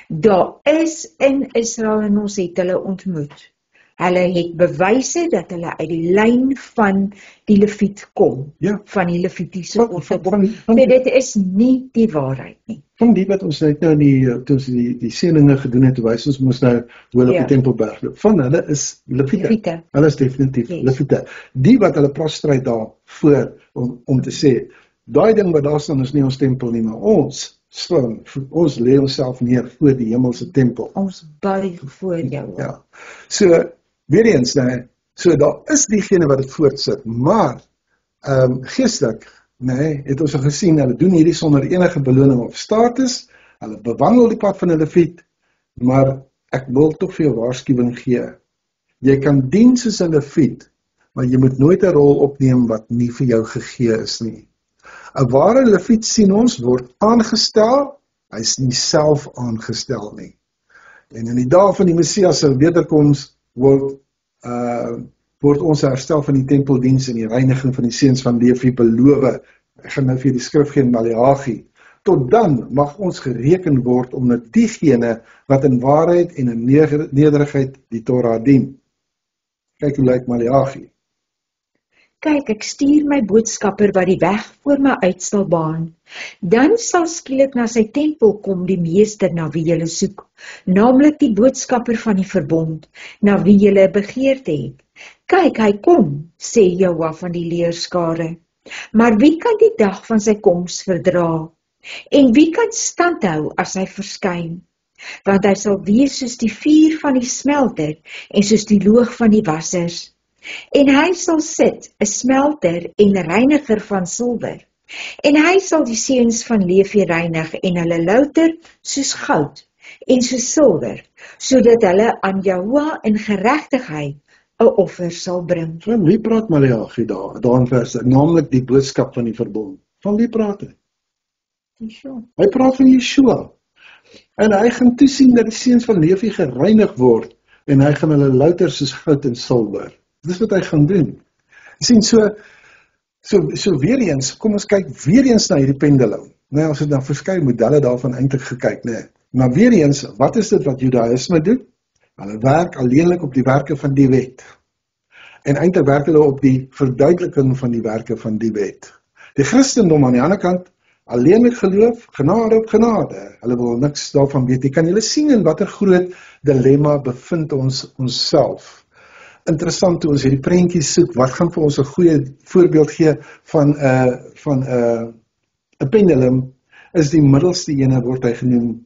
Daar is in Israel en ons het hulle ontmoet. Hulle het bewyse dat hulle uit die lyn van die leviet kom, van die levitiese ontwikkeling. Dit is nie die waarheid nie. Van die wat ons net nou toe ons die seëninge gedoen het, wys ons moes nou hoe hulle op die Tempelberg loop. Van hulle is leviete. Hulle is definitief leviete. Die wat hulle prostrate daar voor om te sê, daai ding wat daar staan is nie ons tempel nie, maar ons lê onsself neer voor die hemelse tempel. Ons buig voor jou. Ja. So, weer eens, so daar is diegene wat het voortsit, maar geestelik, het ons al gesien, hulle doen hierdie sonder enige beloning of status, hulle bewandel die pad van 'n leviet, maar ek wil tog vir jou waarskuwing gee. Jy kan dien soos 'n leviet, maar jy moet nooit 'n rol opneem wat nie vir jou gegee is nie. 'n Ware leviet sien ons word aangestel, hy is nie self aangestel nie. En in die dae van die Messias se wederkoms word ons herstel van die tempeldiens en die reiniging van die seuns van Levi beloof. Ek gaan nou vir die skrif gee in Maleagi. Tot dan mag ons gereken word omdat diegene wat in waarheid en in nederigheid die Torah dien. Kyk hoe lyk Maleagi. Kyk, ek stuur my boodskapper wat die weg voor my uit sal baan. Dan sal skielik na sy tempel kom die meester na wie julle soek, naamlik die boodskapper van die verbond, na wie julle begeerte het. Kyk, hy kom, sê Jehova van die leerskare. Maar wie kan die dag van sy koms verdra? En wie kan standhou as hy verskyn? Want hy sal wees soos die vuur van die smelter en soos die loog van die wassers. En hy sal sit, 'n smelter en reiniger van silwer. En hy sal die seuns van Levi reinig en hulle louter soos goud en soos silwer, sodat hulle aan Jehova in geregtigheid 'n offer sal bring. Van wie praat Maleagi daar in vers, naamlik die boodskap van die verbond? Van wie praat hy? Hy praat van Yeshua. En hy gaan toesien dat die seuns van Levi gereinig word en hy gaan hulle louter soos goud en silwer. Dis wat hy gaan doen. Jy sien so weer eens, kom ons kyk weer eens na hierdie pendulum. Nou, ons het na verskeie modelle daarvan eintlik gekyk, maar weer eens, wat is dit wat Judaïsme doen? Hulle werk alleenlik op die werke van die wet. En eintlik werk hulle op die verduideliking van die werke van die wet. Die Christendom aan die ander kant, alleenlik geloof, genade op genade. Hulle wil niks daarvan weet. Jy kan julle sien in watter groot dilemma bevind ons onsself. Interessant hoe ons hierdie prentjies soek, wat gaan vir ons 'n goeie voorbeeld gee van 'n pendulum, is die middelste ene word hy genoem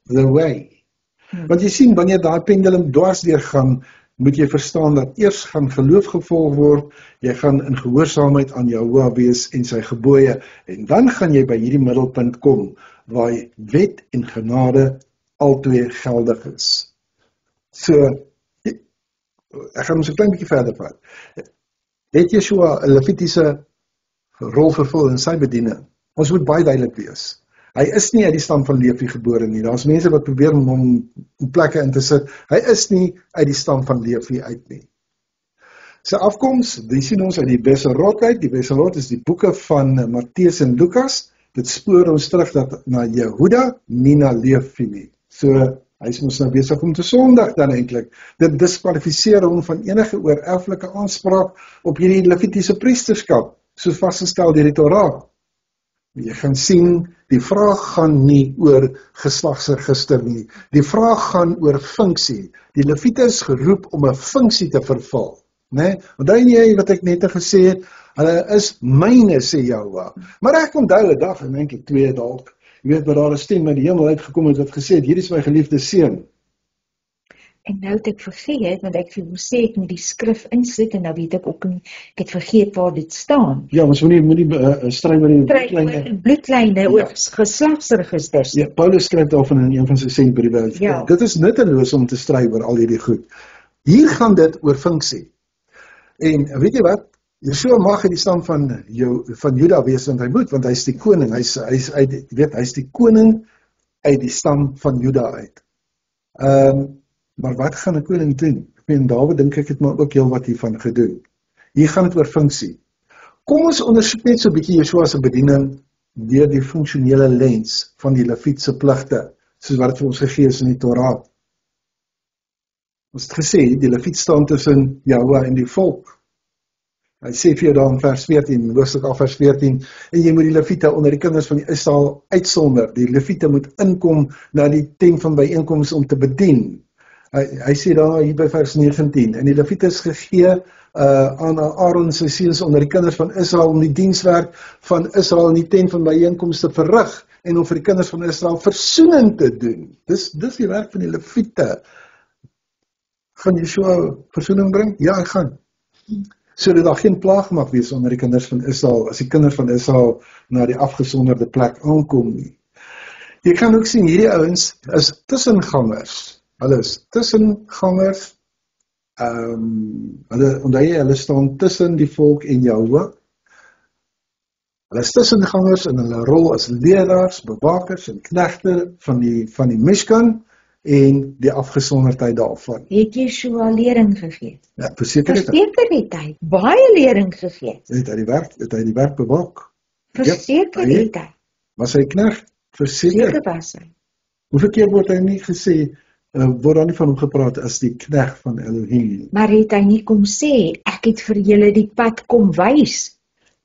the way. Want jy sien, wanneer daai pendulum dwars deur gaan, moet jy verstaan dat eers gaan geloof gevolg word, jy gaan in gehoorsaamheid aan Jehova wees en sy gebooie, en dan gaan jy by hierdie middelpunt kom, waar wet en genade altwee geldig is. So, ek gaan ons 'n klein bietjie verder vat. Het Yeshua 'n levitiese rol vervul in sy bediening? Ons moet baie duidelik wees. Hy is nie uit die stam van Levi gebore nie. Daar's mense wat probeer om hom in plekke in te sit. Hy is nie uit die stam van Levi uit nie. Sy afkoms, die sien ons uit die Beserot uit. Die Beserot is die boeke van Matteus en Lukas. Dit spoor ons terug na Jehuda, nie na Levi nie. So, hy is ons nou besig om te sondig dan eintlik. Dit diskwalifiseer hom van enige oererflike aanspraak op hierdie Levitiese priesterskap, soos vasgestel deur die Torah. Jy gaan sien, die vraag gaan nie oor geslagsregister nie. Die vraag gaan oor funksie. Die Lewiete is geroep om 'n funksie te vervul. Onthou jy wat ek net gesê het? Hulle is myne, sê Jehova. Maar ek onthou 'n dag, en eintlik 2 dalk, jy weet wat daar 'n stem uit die hemel uitgekom het wat gesê het, hierdie is my geliefde seun. En nou het ek vergeet, want ek sê ek moet die skrif insit, en nou weet ek ook nie, ek het vergeet waar dit staan. Ja, ons moet nie stry met die bloedlyne oor geslagsregisters. Ja, Paulus skryf daarvan in een van sy sendbriewe. Ja. Dit is nutteloos om te stry oor al hierdie goed. Hier gaan dit oor funksie. En weet jy wat? Yeshua mag uit die stam van Juda wees, want hy moet, want hy is die koning. Hy is die koning uit die stam van Juda uit. Maar wat gaan 'n koning doen? Dawid dink ek het maar ook heel wat hiervan gedoen. Hier gaan dit oor funksie. Kom ons ondersoek net so 'n bietjie Yeshua se bediening deur die funksionele lens van die Lewietse pligte, soos wat dit vir ons gegee is in die Torah. Ons het gesê, die Lewiet staan tussen Jahwe en die volk. Hy sê vir jou daar in vers 14, hoofstuk 8 vers 14, en jy moet die Lewiete onder die kinders van die Israel uitsonder. Die Lewiete moet inkom na die tent van byeenkoms om te bedien. Hy sê daar hier by vers 19, en die Lewiete is gegee aan Aaron se seuns onder die kinders van Israel om die dienswerk van Israel in die tent van byeenkoms te verrig en om vir die kinders van Israel versoening te doen. Dis die werk van die Lewiete. Gaan Yeshua versoening bring? Ja, hy gaan. Sodat daar geen plaag mag wees onder die kinders van Israel, as die kinders van Israel na die afgesonderde plek aankom nie. Jy kan ook sien, hierdie ouens is tussengangers. Hulle is tussengangers. Hulle staan tussen die volk en Jahwe. Hulle is tussengangers in hulle rol as leerders, bewakers en knegte van die Mishkan en die afgesonderdheid daarvan. Het Yeshua lering gegee? Ja, verseker het hy baie lering gegee. het hy die werk bewaak. Verseker Ja, het hy. Was hy knegt? Verseker. Seker was hy. Hoeveel keer word hy nie gesê, word daar nie van hom gepraat as die knegt van Elohim? Maar het hy nie kom sê, ek het vir julle die pad kom wys,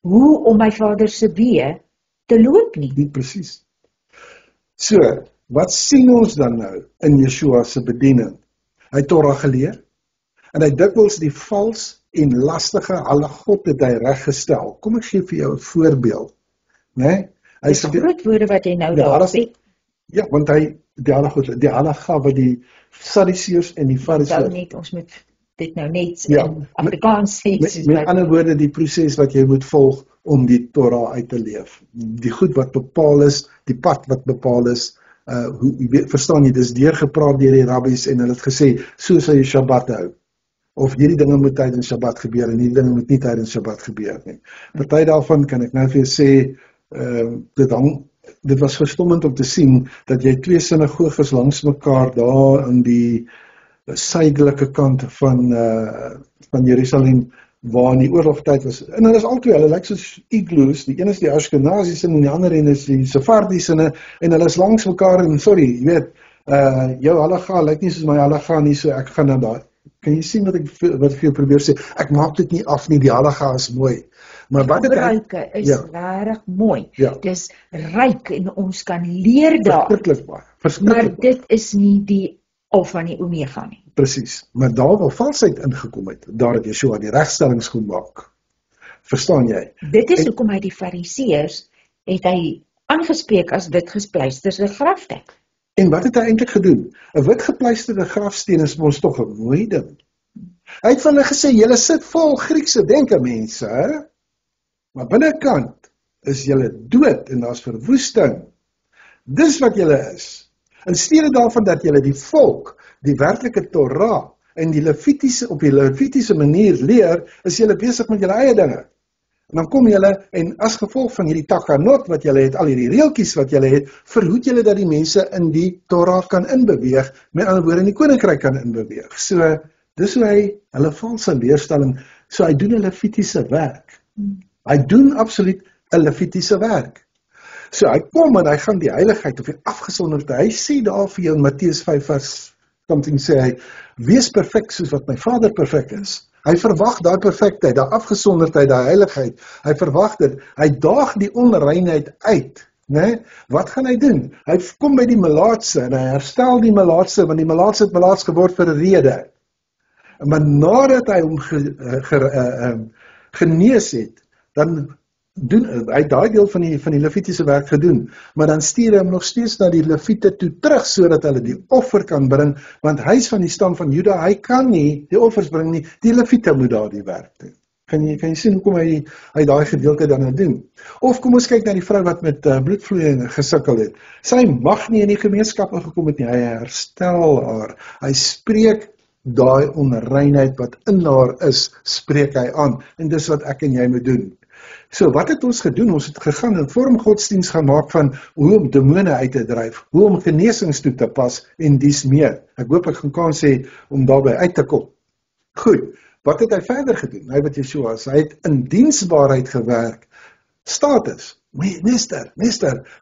hoe om my Vader se weë te loop nie. Nie presies. So, wat sien ons dan nou in Yeshua se bediening? Hy het Torah geleer, en hy dikwels die vals en lastige halagot het hy reggestel. Kom ek gee vir jou 'n voorbeeld. Né? Hy Dis groot woorde wat hy nou daar sê. Ja, want hy die halaga wat die Sadduseërs en die Fariseërs. Ons moet dit nou net Ja, in Afrikaans sê. Met ander woorde, die proses wat jy moet volg om die Torah uit te leef. Die goed wat bepaal is, die pad wat bepaal is, verstaan jy, dis deurgepraat deur die rabbies en hulle het gesê, so sal jy Shabbat hou. Of hierdie dinge moet tydens Shabbat gebeur en hierdie dinge moet nie tydens Shabbat gebeur nie. Party daarvan kan ek nou vir jou sê, dit was verstommend om te sien dat jy 2 sinagoges langs mekaar daar in die suidelike kant van Jerusalem, waar in die oorlogtyd was, en hulle is albei, hulle lyk soos igloos, die een is die Ashkenazi's en die ander een is die Sephardi's en hulle is langs mekaar en sorry, jy weet, jou halaga lyk nie soos my halaga nie, so ek gaan nou daar. Kan jy sien wat ek vir jou probeer sê? Ek maak dit nie af nie, die halaga is mooi. Maar wat dit gebruike is regtig mooi. Ja. Dis ryk en ons kan leer daar. Verskriklik. Maar dit is nie die alfa en die omega nie. Presies. Maar daar waar valsheid ingekom het, daar het Yeshua die regstellings gemaak. Verstaan jy? Dit is hoekom hy die Fariseërs het hy aangespreek as witgespleisterde grafte. En wat het hy eintlik gedoen? 'n Witgepleisterde grafsteen is mos tog 'n mooi ding. Hy het van hulle gesê, julle sit vol Griekse denke mense, hè? Maar binnekant is julle dood en daar's verwoesting. Dis wat julle is. In steede daarvan dat julle die volk, die werklike Torah en op die Levitiese manier leer, is julle besig met julle eie dinge. En dan kom julle, en as gevolg van hierdie takanot wat julle het, al hierdie reeltjies wat julle het, verhoed julle dat die mense in die Torah kan inbeweeg, met ander woorde in die koninkryk kan inbeweeg. So, dis hoe hy hulle valse leerstelling, so hy doen 'n Levitiese werk. Hy doen absoluut 'n Levitiese werk. So hy kom en hy gaan die heiligheid of die afgesonderdheid, hy sê daar vir jou in Matteus 5 vers something sê hy, wees perfek soos wat my Vader perfek is. Hy verwag daai perfektheid, daai afgesonderdheid, daai heiligheid. Hy verwag dit. Hy daag die onreinheid uit, né? Wat gaan hy doen? Hy kom by die melaatse en hy herstel die melaatse, want die melaatse het melaats geword vir 'n rede. Maar nadat hy hom genees het, dan hy daai deel van die Levitiese werk gedoen, maar dan stuur hy hom nog steeds na die Levite toe terug, sodat hulle die offer kan bring, want hy is van die stam van Juda, hy kan nie die offers bring nie, die Levite moet daar die werk doen. Kan jy sien hoekom hy daai gedeelte dan doen? Of kom ons kyk na die vrou wat met bloedvloeiing gesukkel het. Sy mag nie in die gemeenskap gekom het nie, hy herstel haar, hy spreek daai onreinheid wat in haar is, spreek hy aan, en dis wat ek en jy moet doen. So, wat het ons gedoen? Ons het gegaan en vormgodsdienst gaan maak van hoe om demone uit te dryf, hoe om genesings toe te pas en dies meer. Ek hoop ek gaan kan sê om daarby uit te kom. Goed, wat het hy verder gedoen? Hy wat Yeshua is, hy het in diensbaarheid gewerk. Status, meester,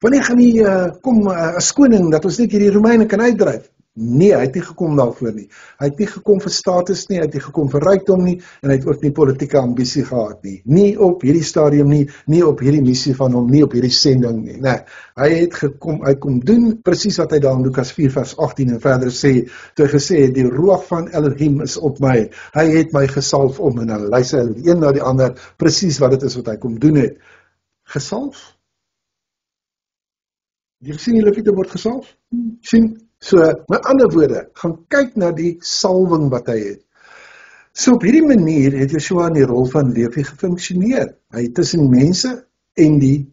wanneer gaan jy kom as koning, dat ons net hierdie Romeine kan uitdryf? Nee, hy het nie gekom daarvoor nie. Hy het nie gekom vir status nie, hy het nie gekom vir rykdom nie, en hy het ook nie politieke ambisie gehad nie. Nie op hierdie stadium nie, nie op hierdie missie van hom, nie op hierdie sending nie. Nee, hy kom doen presies wat hy daar in Lukas 4 vers 18 en verder sê, toe hy gesê het, die roog van Elohim is op my, hy het my gesalf om, en dan luister hy die een na die ander, presies wat dit is wat hy kom doen het. Gesalf? Jy sien die Levite word gesalf? Sien? So, met ander woorde, gaan kyk na die salwing wat hy het. So op hierdie manier het Yeshua in die rol van Levi gefunksioneer. Hy het tussen die mense en die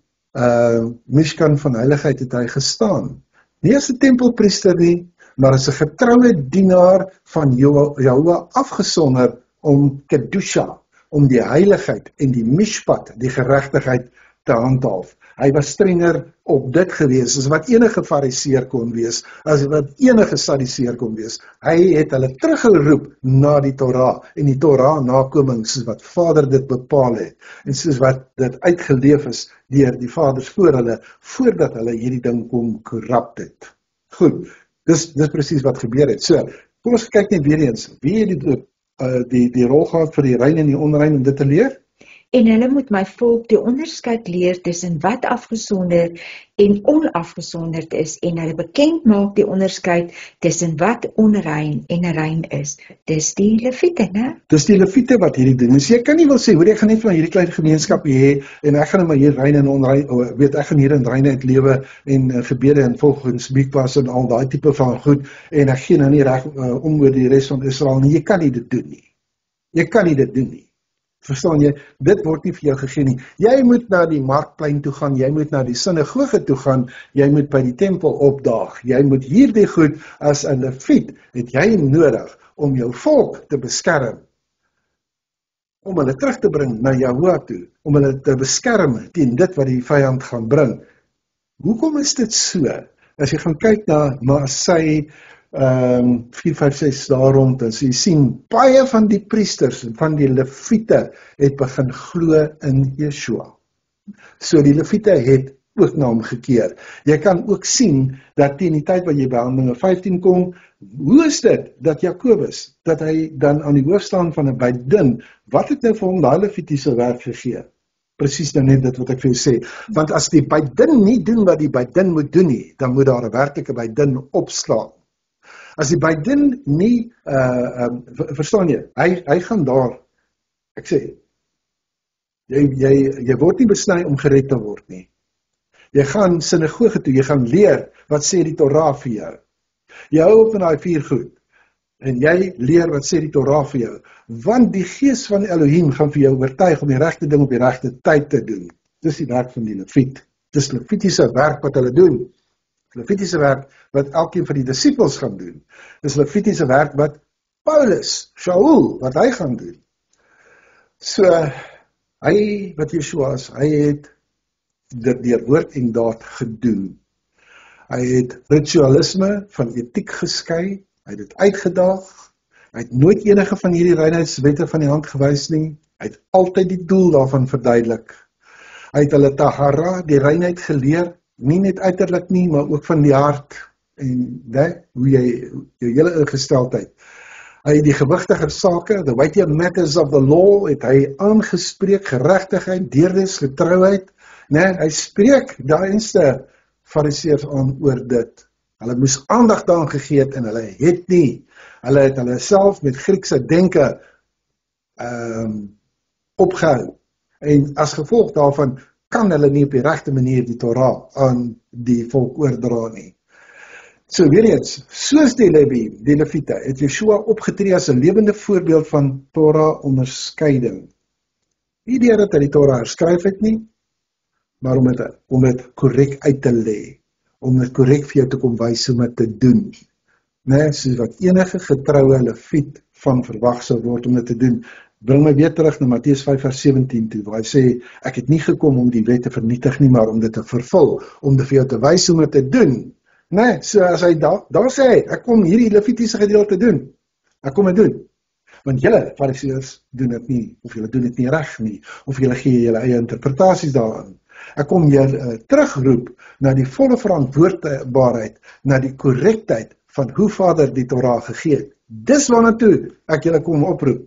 Mishkan van heiligheid het hy gestaan. Nie as 'n tempelpriester nie, maar is 'n getroue dienaar van Jahua afgesonder om kedusha, om die heiligheid en die mishpat, die geregtigheid te handhaaf. Hy was strenger op dit gewees, as wat enige fariseer kon wees, as wat enige sadiseer kon wees. Hy het hulle teruggeroep na die Torah, en die Torah nakoming, soos wat Vader dit bepaal het, en soos wat dit uitgeleef is deur die Vaders voor hulle, voordat hulle hierdie ding kon korrupt het. Goed, dis presies wat gebeur het. So, kom ons kyk net weer eens, wie het die rol gehad vir die rein en die onrein om dit te leer? En hulle moet my volk die onderskeid leer tussen wat afgesonder en onafgesonderd is, en hulle bekend maak die onderskeid tussen wat onrein en rein is. Dis die Lewiete, né? Dis die Lewiete wat hierdie doen. Dus jy kan nie wil sê, hoor, ek gaan net van hierdie klein gemeenskap hê, en ek gaan maar hier rein en onrein, ek gaan hier in reinheid lewe, en gebede en volgens mikwas en al daai tipe van goed, en ek gee nou nie reg om oor die res van Israel nie. Jy kan nie dit doen nie. Jy kan nie dit doen nie. Verstaan jy, dit word nie vir jou gegee nie. Jy moet na die markplein toe gaan, jy moet na die sinagoge toe gaan, jy moet by die tempel opdaag, jy moet hierdie goed, as 'n Lewiet, het jy nodig om jou volk te beskerm, om hulle terug te bring na Jahua toe, om hulle te beskerm teen dit wat die vyand gaan bring. Hoekom is dit so? As jy gaan kyk na Maasai 4, 5, 6 daar rond, dan jy sien, baie van die priesters en van die Lewiete het begin glo in Yeshua. So die Lewiete het ook na hom gekeer. Jy kan ook sien, dat teen die tyd wat jy by Handelinge 15 kom, hoe is dit, dat Jakobus, dat hy dan aan die hoof staan van 'n bydin, wat het nou vir hom daai Levitiese werk gegee? Presies nou net dit wat ek vir jou sê, want as die bydin nie doen wat die bydin moet doen nie, dan moet daar 'n werklike bydin opslaan. As die bydin nie, verstaan jy, hy gaan daar, ek sê, jy word nie besny om gered te word nie. Jy gaan sinagoge toe, jy gaan leer, wat sê die Torah vir jou. Jy hou op van daai 4 goed, en jy leer wat sê die Torah vir jou, want die gees van Elohim gaan vir jou oortuig om die regte ding op die regte tyd te doen. Dis die werk van die Lewiet. Dis Levitiese werk wat hulle doen. Levitiese werk wat elkeen van die disippels gaan doen. Dis Levitiese werk wat Paulus, Shaul, wat hy gaan doen. So, hy, wat Yeshua is, hy het dit deur woord en daad gedoen. Hy het ritualisme van etiek geskei, hy het dit uitgedaag, hy het nooit enige van hierdie reinheidswette van die hand gewys nie, hy het altyd die doel daarvan verduidelik. Hy het hulle tahara, die reinheid geleer, nie net uiterlik nie, maar ook van die hart, en hoe jy, jou hele ingesteldheid. Hy het die gewigtiger sake, the weightier matters of the law, het hy aangespreek, geregtigheid, deernis, getrouheid, hy spreek daai eerste fariseërs aan oor dit. Hulle moes aandag daaraan gegee het, en hulle het nie. Hulle het hulle self met Griekse denke opgehou, en as gevolg daarvan, kan hulle nie op die regte manier die Torah aan die volk oordra nie. So weer eens, soos die Lewiete, het Yeshua opgetree as 'n lewende voorbeeld van Torah onderskeiding. Nie deur dat hy die Torah herskryf het nie, maar om dit korrek uit te lê, om dit korrek vir jou te kom wys hoe om dit te doen. Soos wat enige getroue Lewiet van verwag sou word om dit te doen. Bring my weer terug na Matteus 5 vers 17 toe, waar hy sê, ek het nie gekom om die wet te vernietig nie, maar om dit te vervul, om dit vir jou te wys hoe om dit te doen. So as hy daar sê hy, ek kom hierdie Levitiese gedeelte doen. Ek kom dit doen. Want julle fariseërs doen dit nie, of julle doen dit nie reg nie, of julle gee julle eie interpretasies daaraan. Ek kom julle terugroep na die volle verantwoordbaarheid, na die korrektheid van hoe Vader die Torah gegee het. Dis waarna toe ek julle kom oproep.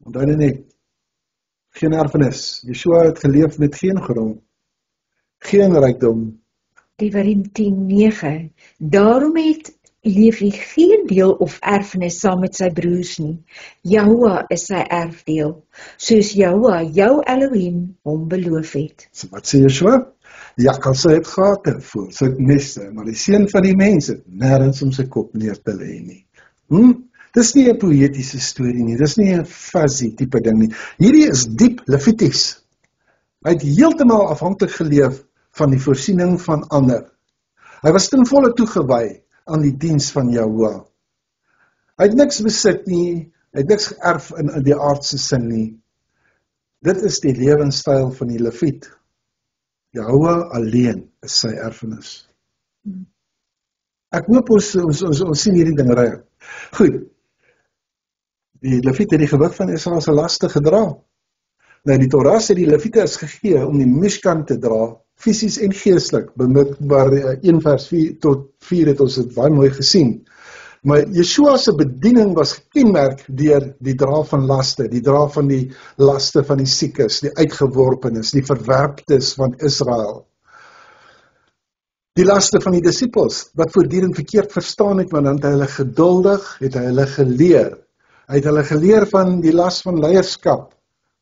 Onthou net, geen erfenis. Yeshua het geleef met geen grond, geen rykdom. Devarim 10:9. Daarom het Levi geen deel of erfenis saam met sy broers nie. Jahua is sy erfdeel, soos Jahua, jou Elohim, hom beloof het. So wat sê Yeshua? Jakkals het gate voor sy neste, maar die seun van die mens het nêrens om sy kop neer te lê nie. Dis nie 'n poëtiese storie nie, dis nie 'n fuzzy tipe ding nie. Hierdie is diep Levities. Hy het heeltemal afhanklik geleef van die voorsiening van ander. Hy was ten volle toegewy aan die diens van Jahoua. Hy het niks besit nie, hy het niks geërf in die aardse sin nie. Dit is die lewenstyl van die Lewiet. Jahoua alleen is sy erfenis. Ek hoop ons sien hierdie ding reg. Goed, die Lewiet het die gewig van Israel se laste gedra. Nou die Torah sê die Lewiete is gegee om die Mishkan te dra, fisies en geestelik, bymiddelbaar 1 vers 4 tot 4 het ons dit baie mooi gesien. Maar Yeshua se bediening was gekenmerk deur die dra van laste, die dra van die laste van die siekes, die uitgeworpenes, die verwerptes van Israel. Die laste van die disippels, wat voortdurend verkeerd verstaan het, want dan het hy hulle geduldig, het hy hulle geleer. Hy het hulle geleer van die las van leierskap,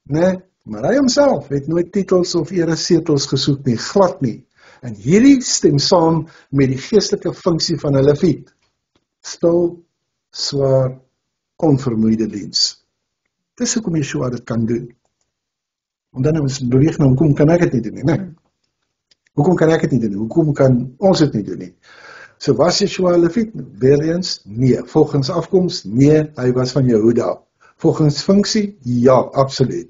né? Maar hy homself het nooit titels of eresetels gesoek nie, glad nie. En hierdie stem saam met die geestelike funksie van 'n Lewiet. Stil, swaar, onvermoeide diens. Dis hoekom Yeshua dit kan doen. En dan ons beweeg na hoekom kan ek dit nie doen nie, né? Hoekom kan ek dit nie doen nie? Hoekom kan ons dit nie doen nie? So was Yeshua 'n Lewiet? Weer eens, nee. Volgens afkoms, nee, hy was van Jehuda. Volgens funksie, ja, absoluut.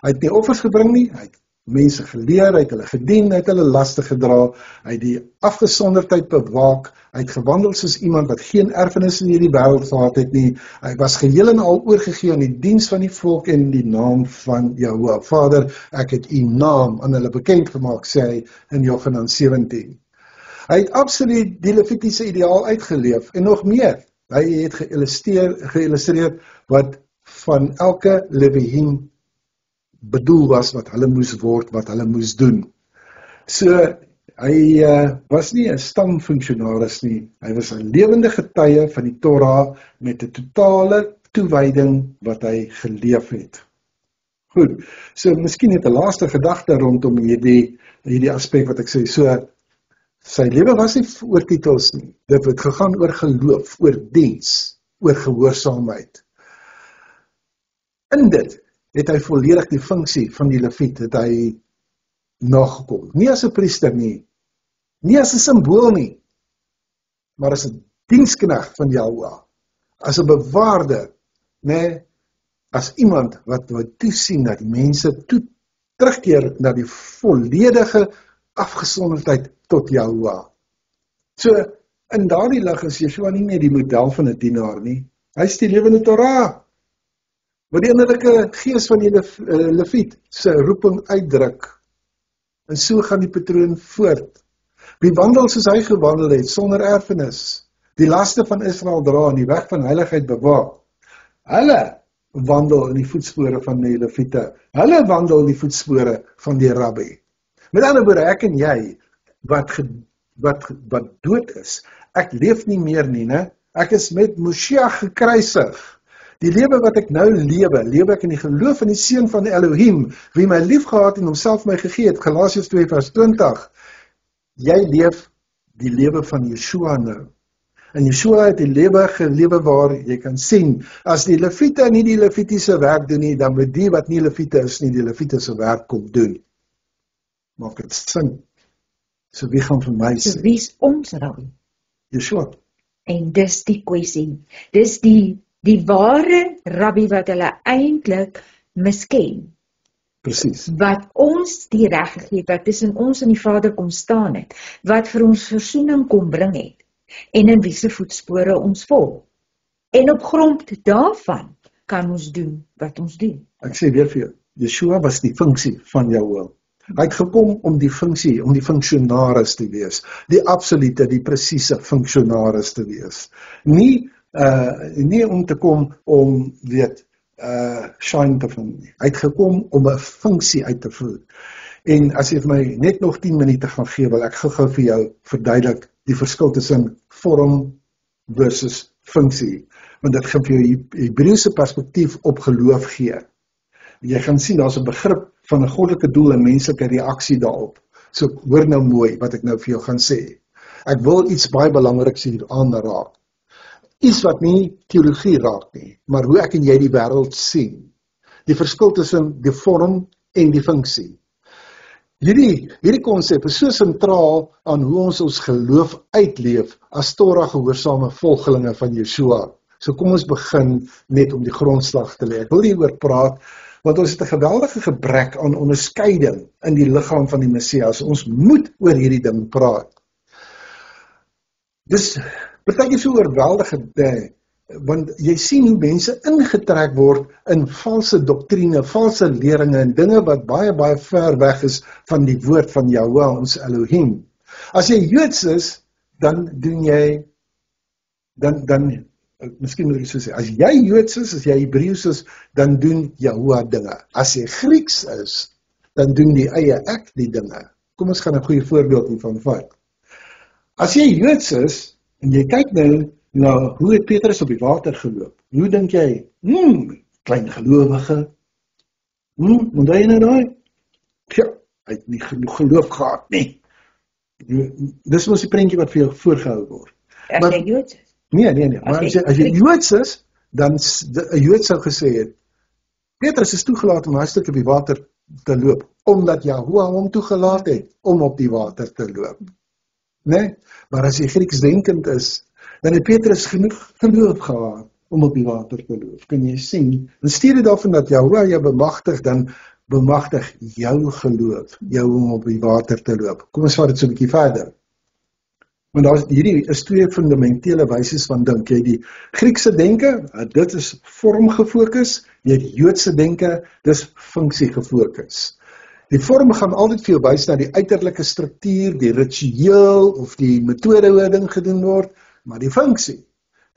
Hy het nie offers gebring nie, hy het mense geleer, hy het hulle gedien, hy het hulle laste gedra, hy het die afgesonderdheid bewaak, hy het gewandel soos iemand wat geen erfenis in hierdie wêreld gehad het nie, hy was geheel en al oorgegee aan die diens van die volk en die naam van Jahoua. Vader, ek het u naam aan hulle bekend gemaak, sê hy in Johannes 17. Hy het absoluut die Levitiese ideaal uitgeleef en nog meer. Hy het geïllustreer wat van elke Levihim bedoel was, wat hulle moes word, wat hulle moes doen. So, hy was nie 'n stamfunksionaris nie, hy was 'n lewende getuie van die Torah met 'n totale toewyding wat hy geleef het. Goed, so miskien net 'n laaste gedagte rondom hierdie aspek wat ek sê, so sy lewe was nie oor titels nie, dit het gegaan oor geloof, oor diens, oor gehoorsaamheid. In dit het hy volledig die funksie van die Lewiet, het hy nagekom. Nie as 'n priester nie, nie as 'n simbool nie, maar as 'n diensknegt van Jahoua, as 'n bewaarder, né, as iemand wat toesien dat die mense terugkeer na die volledige afgesonderdheid tot Jahoua. So, in daardie lig is Yeshua nie meer die model van 'n dienaar nie, hy is die lewende Torah, wat die innerlike gees van die Lewiet se roeping uitdruk. En so gaan die patroon voort. Wie wandel soos hy gewandel het, sonder erfenis, die laste van Israel dra en die weg van heiligheid bewaak. Hulle wandel in die voetspore van die Lewiete. Hulle wandel in die voetspore van die rabbi. Met ander woorde, ek en jy, wat dood is, ek leef nie meer nie, né? Ek is met Moshiach gekruisig. Die lewe wat ek nou lewe ek in die geloof in die Seun van Elohim, wie my lief gehad en homself my gegee het, Galasiërs 2 vers 20. Jy leef die lewe van Yeshua nou. En Yeshua het die lewe gelewe waar jy kan sien, as die Lewiete nie die Levitiese werk doen nie, dan moet die wat nie Lewiete is nie, die Levitiese werk kom doen. Maak dit sin. So wie gaan vir my sê? So wie is ons rabbi? Yeshua. En dis die kwessie. Dis die ware rabbi wat hulle eintlik misken. Presies. Wat ons die reg gegee het, wat tussen ons en die Vader kom staan het, wat vir ons versoening kom bring het, en in wie se voetspore ons volg. En op grond daarvan kan ons doen wat ons doen. Ek sê weer vir jou, Yeshua was die funksie van Jahoua. Hy het gekom om die funksie, om die funksionaris te wees, die absolute, die presiese funksionaris te wees. Nie om te kom om, shine te vind nie. Hy het gekom om 'n funksie uit te voer. En as jy vir my net nog 10 minute gaan gee, wil ek gou vir jou verduidelik die verskil tussen vorm versus funksie. Want dit gaan vir jou Hebreëse perspektief op geloof gee. Jy gaan sien, daar's 'n begrip van 'n goddelike doel en menslike reaksie daarop. So hoor nou mooi wat ek nou vir jou gaan sê. Ek wil iets baie belangriks hier aanraak. Iets wat nie teologie raak nie, maar hoe ek en jy die wêreld sien. Die verskil tussen die vorm en die funksie. Hierdie konsep is so sentraal aan hoe ons geloof uitleef as Torah gehoorsame volgelinge van Yeshua. So kom ons begin net om die grondslag te lê. Ek wil hieroor praat, want ons het 'n geweldige gebrek aan onderskeiding in die liggaam van die Messias. Ons moet oor hierdie ding praat. Dis partykeer so oorweldigend, want jy sien hoe mense ingetrek word in valse doktrine, valse leringe en dinge wat baie, baie ver weg is van die woord van Yahweh, ons Elohim. As jy Joods is, dan doen jy, miskien moet ek so sê, as jy Joods is, as jy Hebreeus is, dan doen Yahweh dinge. As jy Grieks is, dan doen die eie ek die dinge. Kom ons gaan 'n goeie voorbeeld hiervan vat. As jy Joods is, en jy kyk nou, hoe het Petrus op die water geloop? Hoe dink jy? Klein gelowige. Onthou jy nou daai? Ja, hy het nie genoeg geloof gehad nie. Dis mos die prentjie wat vir jou voorgehou word. As jy Joods is? Nee, maar as jy Joods is, dan 'n Jood sou gesê het, Petrus is toegelaat om 'n stuk op die water te loop, omdat Yahweh hom toegelaat het om op die water te loop. Nee? Maar as jy Grieksdenkend is, dan het Petrus genoeg geloof gehad om op die water te loop. Kan jy sien? In steede daarvan dat Yahweh jou bemagtig, dan bemagtig jou geloof, jou om op die water te loop. Kom ons vat dit so 'n bietjie verder. Want hierdie is twee fundamentele wyses van dink. Jy die Griekse denke, dit is vorm gefokus, jy die Joodse denke, dis funksie gefokus. Die vorm gaan altyd vir jou wys na die uiterlike struktuur, die ritueel of die metode hoe ding gedoen word, maar die funksie,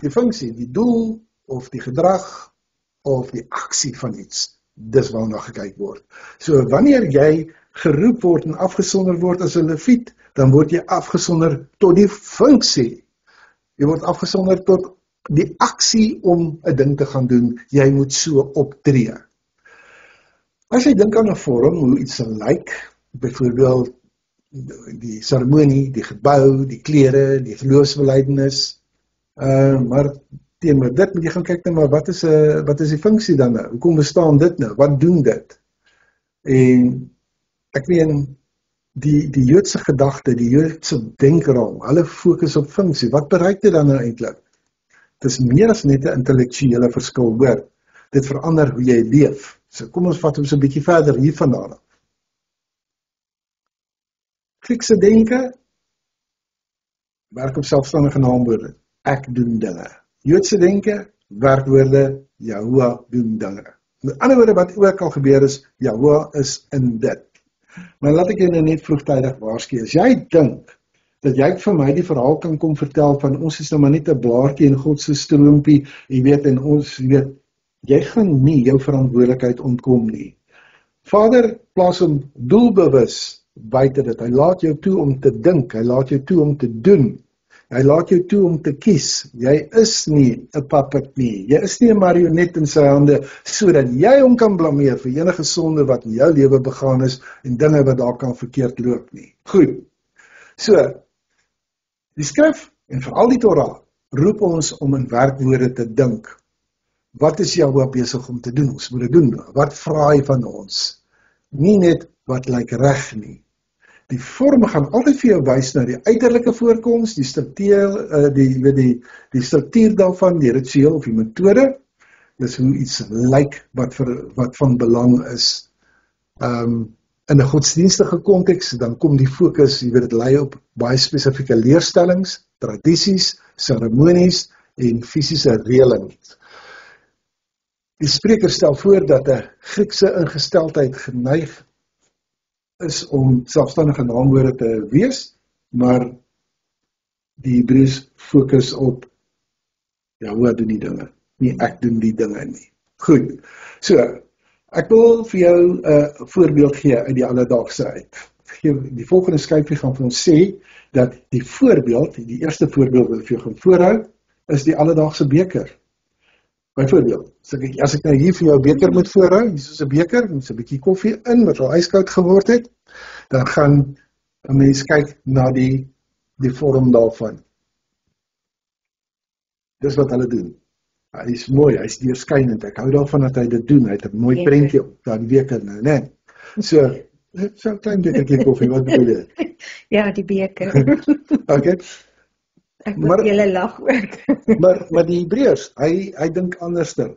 die doel of die gedrag of die aksie van iets, dis waarna gekyk word. So wanneer jy geroep word en afgesonder word as 'n leviet, dan word jy afgesonder tot die funksie. Jy word afgesonder tot die aksie om 'n ding te gaan doen. Jy moet so optree. As jy dink aan 'n vorm, hoe iets lyk, byvoorbeeld die seremonie, die gebou, die klere, die geloofsbelijdenis, maar teenoor dit moet jy gaan kyk nou, maar wat is die funksie dan nou? Hoekom bestaan dit nou? Wat doen dit? En ek meen, die Joodse gedagte, die Joodse denkraam, hulle fokus op funksie. Wat bereik dit dan nou eintlik? Dit is meer as net 'n intellektuele verskil, hoor. Dit verander hoe jy leef. So kom ons vat ons 'n bietjie verder hiervandaan. Griekse denke werk op selfstandige naamwoorde. Ek doen dinge. Joodse denke, werkwoorde, Yahweh doen dinge. Met ander woorde, wat ook al gebeur is, Yahweh is in dit. Maar laat ek jou nou net vroegtydig waarsku. As jy dink dat jy vir my die verhaal kan kom vertel van ons is nou maar net 'n blaartjie in God se stroompie, jy weet, en ons weet, jy gaan nie jou verantwoordelikheid ontkom nie. Vader plaas hom doelbewus buite dit. Hy laat jou toe om te dink, hy laat jou toe om te doen. Hy laat jou toe om te kies. Jy is nie 'n puppet nie. Jy is nie 'n marionet in sy hande, sodat jy hom kan blameer vir enige sonde wat in jou lewe begaan is en dinge wat daar kan verkeerd loop nie. Goed. So, die skrif en veral die Torah roep ons om in werkwoorde te dink. Wat is Yahweh besig om te doen? Ons moet dit doen. Wat vra hy van ons? Nie net wat lyk reg nie. Die vorm gaan altyd vir jou wys na die uiterlike voorkoms, die struktuur, die struktuur daarvan, die ritueel of die metode. Dis hoe iets lyk wat van belang is. In 'n godsdienstige konteks, dan kom die fokus, jy weet, dit lei op baie spesifieke leerstellings, tradisies, seremonies en fisiese reëlings. Die spreker stel voor dat 'n Griekse ingesteldheid geneig is om selfstandige naamwoorde te wees, maar die Hebreërs fokus op Yahweh doen die dinge, nie ek doen die dinge nie. Goed, so, ek wil vir jou 'n voorbeeld gee uit die alledaagse uit. Die volgende skyfie gaan vir ons sê, dat die voorbeeld, die eerste voorbeeld wat ek vir jou gaan voorhou, is die alledaagse beker. Byvoorbeeld, as ek nou hier vir jou 'n beker moet voorhou, hier is 'n beker, met 'n bietjie koffie in, wat al ijskoud geword het, dan gaan 'n mens kyk na die vorm daarvan. Dis wat hulle doen. Hy is mooi, hy is deurskynend, ek hou daarvan dat hy dit doen, hy het 'n mooi prentjie op daardie beker nou, né? So, So 'n klein bekertjie koffie, wat bedoel jy? Ja, die beker. Okay, Ek maar, moet julle lag ook. maar die Hebreërs, hy dink anderster.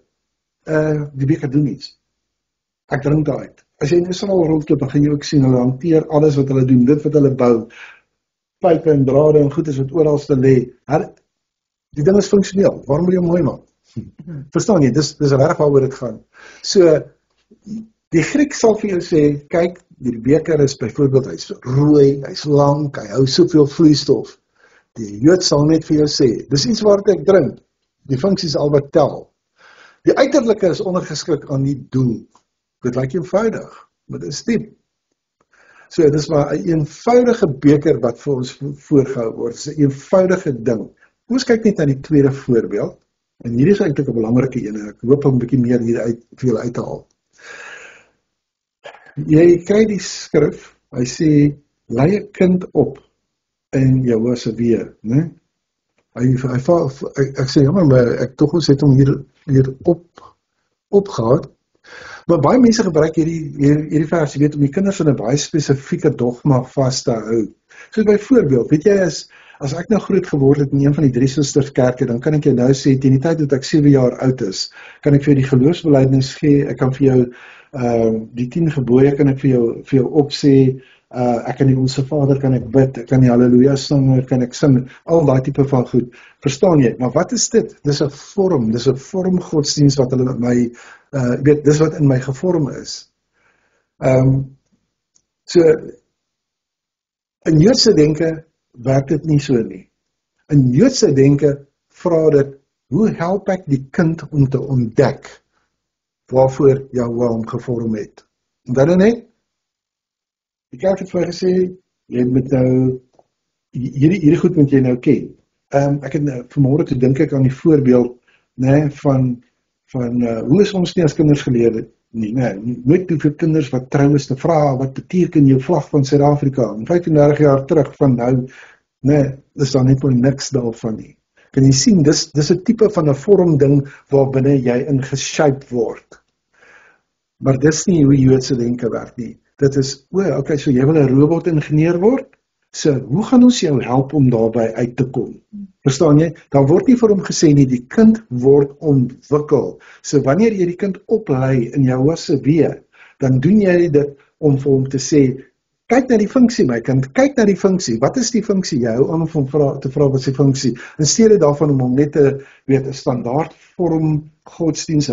Die beker doen iets. Ek drink daaruit. As jy in Israel rondloop, dan gaan jy ook sien, hulle hanteer alles wat hulle doen, dit wat hulle bou, pype en drade en goed is wat oralste lê. Die ding is funksioneel. Waarom moet jy hom mooi maak? Verstaan jy? Dis reg waaroor dit gaan. So, die Griek sal vir jou sê, kyk, die beker is byvoorbeeld, hy's rooi, hy's lank, hy hou soveel vloeistof. Die Jood sal net vir jou sê, dis iets wat ek drink. Die funksie is al wat tel. Die uiterlike is ondergeskik aan die doel. Dit lyk eenvoudig, maar dit is diep. So, dis maar 'n eenvoudige beker wat vir ons voorgehou word. Dis 'n eenvoudige ding. Ons kyk net na die tweede voorbeeld, en hierdie is eintlik 'n belangrike een, ek hoop om 'n bietjie meer hier uit vir julle uit te haal. Jy kry die skrif, hy sê, lei 'n kind op in jou se weer, né? Ek sê, jammer, maar ek tog ons het hom hier opgehad. Maar baie mense gebruik hierdie vers, jy weet, om die kinders in 'n baie spesifieke dogma vas te hou. So byvoorbeeld, weet jy, as ek nou groot geword het in een van die 3 susterskerke, dan kan ek jou nou sê, teen die tyd dat ek 7 jaar oud is, kan ek vir jou die geloofsbelijdenis gee, ek kan vir jou die 10 gebooie kan ek vir jou opsê, ek kan die Onse Vader kan ek bid, ek kan die Halleluja sing, kan ek sing, al daai tipe van goed. Verstaan jy? Maar wat is dit? Dis 'n vorm godsdienst wat hulle met my, weet, dis wat in my gevorm is. So, in Joodse denke werk dit nie so nie. In Joodse denke vra dit, hoe help ek die kind om te ontdek waarvoor Jahwe hom gevorm het? En dan net, die kerk het vir gesê, jy moet nou, hierdie goed moet jy nou ken. Ek het vanmôre toe dink ek aan die voorbeeld, né, van hoe is ons nie as kinders geleer nie, nooit hoeveel kinders wat trou is te vra, wat beteken jou vlag van Suid-Afrika, en 35 jaar terug van nou, is daar net niks daarvan nie. Kan jy sien, dis 'n tipe van 'n vormding waarbinne jy ingeshape word. Maar dis nie hoe Joodse denke werk nie. Dit is, okay, so jy wil 'n robot-ingenieur word? So, hoe gaan ons jou help om daarby uit te kom? Verstaan jy? Dan word nie vir hom gesê nie, die kind word ontwikkel. So, wanneer jy die kind oplei in jou se weë, dan doen jy dit om vir hom te sê, kyk na die funksie my kind, kyk na die funksie, wat is die funksie? Jy hou aan om te vra wat is die funksie? In steede daarvan om hom net te, weet, 'n standaard vorm godsdienst,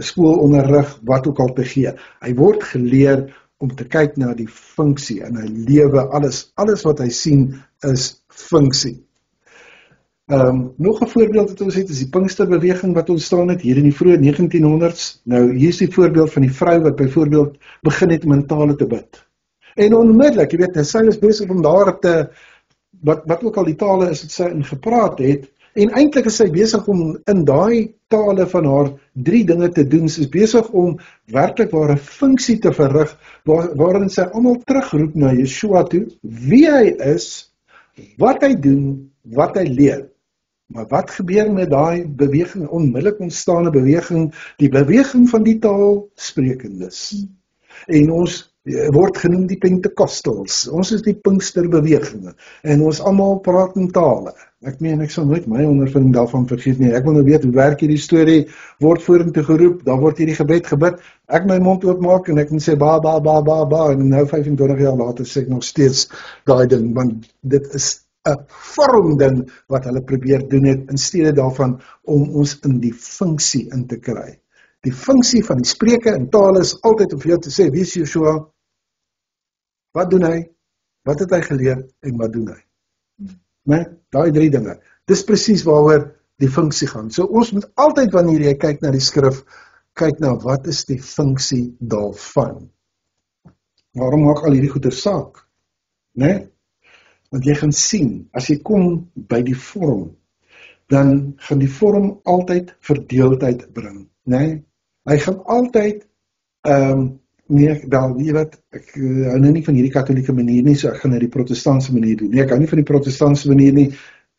skoolonderrig, wat ook al te gee. Hy word geleer om te kyk na die funksie in hy lewe, alles wat hy sien is funksie. Nog 'n voorbeeld wat ons het, is die Pinksterbeweging wat ontstaan het hier in die vroeë 1900s. Nou, hier is die voorbeeld van die vrou wat byvoorbeeld begin het om in tale te bid. En onmiddellik, jy weet, sy is besig om daar te, wat ook al die tale is wat sy in gepraat het, en eintlik is sy besig om in daai tale van haar 3 dinge te doen. Sy is besig om werklik waar 'n funksie te verrig, waarin sy almal terugroep na Yeshua toe, wie hy is, wat hy doen, wat hy leer. Maar wat gebeur met daai beweging, onmiddellik ontstaande beweging, die beweging van die taalsprekendes. En ons word genoem die Pentekostals. Ons is die Pinksterbeweging en ons almal praat in tale. Ek meen, ek sal nooit my ondervinding daarvan vergeet nie. Ek wil nou weet hoe werk hierdie storie, word vorentoe geroep, dan word hierdie gebed gebid. Ek my mond oopmaak en ek moet sê ba ba ba ba ba, en nou 25 jaar later sê ek nog steeds daai ding, want dit is 'n vormding wat hulle probeer doen het in steede daarvan om ons in die funksie in te kry. Die funksie van die spreke in tale is altyd om vir jou te sê, wie is Yeshua? Wat doen hy? Wat het hy geleer en wat doen hy? Nee, daai 3 dinge. Dis presies waaroor die funksie gaan. So ons moet altyd wanneer jy kyk na die skrif, kyk na wat is die funksie daarvan. Waarom maak al hierdie goeie saak? Nee? Want jy gaan sien, as jy kom by die vorm, dan gaan die vorm altyd verdeeldheid bring. Nee? Hy gaan altyd, weet wat, ek hou nou nie van hierdie katholieke manier nie, so ek gaan nou die protestantse manier doen. Nee, ek hou nie van die protestantse manier nie,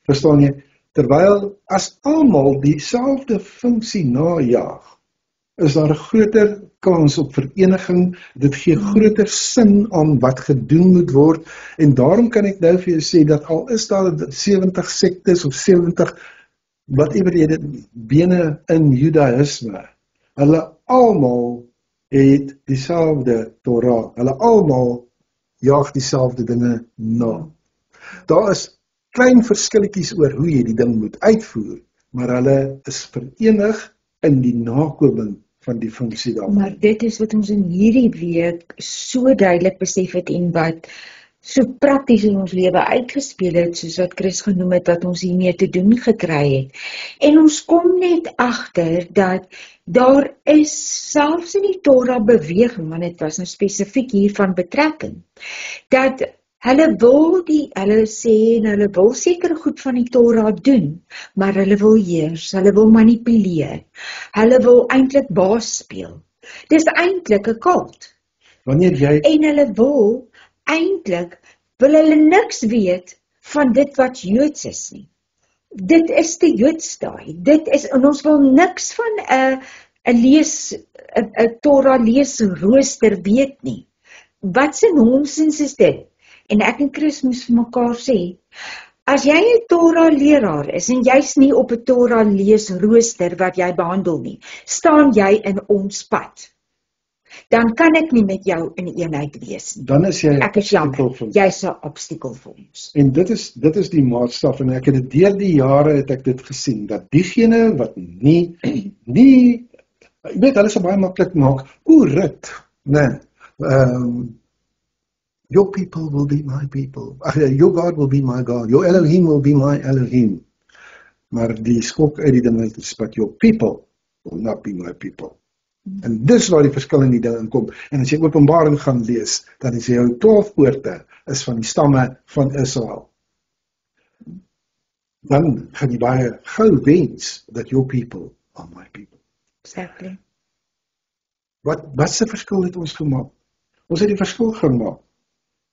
verstaan jy? Terwyl as almal dieselfde funksie najaag, is daar 'n groter kans op vereniging, dit gee groter sin aan wat gedoen moet word, en daarom kan ek nou vir jou sê, dat al is daar 70 sektes of 70, whatever jy dit, bene in Judaïsme, hulle almal het dieselfde Torah, hulle almal jaag dieselfde dinge na. Daar is klein verskilletjies oor hoe jy die ding moet uitvoer, maar hulle is verenig in die nakoming van die funksie daarvan. Maar dit is wat ons in hierdie week so duidelik besef het en wat so prakties in ons lewe uitgespeel het, soos wat Chris genoem het, wat ons hiermee te doen gekry het. En ons kom net agter dat daar is selfs in die Torah beweging, want dit was nou spesifiek hiervan betrekking, dat hulle sê en hulle wil seker goed van die Torah doen, maar hulle wil heers, hulle wil manipuleer, hulle wil eintlik baas speel. Dis eintlik 'n kult. Wanneer jy En hulle wil hulle niks weet van dit wat Joods is nie. Dit is te Joods daai. En ons wil niks van 'n Torah leesrooster weet nie. Wat se nonsens is dit? En ek en Chris moes vir mekaar sê, as jy 'n Torah leraar is en jy's nie op 'n Torah leesrooster wat jy behandel nie, staan jy in ons pad. Dan kan ek nie met jou in eenheid wees nie. Dan is jy Ek is jammer, obstakel. jy's 'n obstakel vir ons. En dit is die maatstaf, en ek het dit deur die jare het ek dit gesien, dat diegene wat nie, jy weet, hulle sal baie maklik maak, Rit, nee, your people will be my people, your God will be my God, your Elohim will be my Elohim, maar die skok uit die ding is, but your people will not be my people. En dis waar die verskil in die ding inkom. En as jy Openbaring gaan lees, dan is jou 12 poorte is van die stamme van Israel. Dan gaan jy baie gou wens dat your people are my people. Exactly. Wat se verskil het ons gemaak? Ons het die verskil gemaak.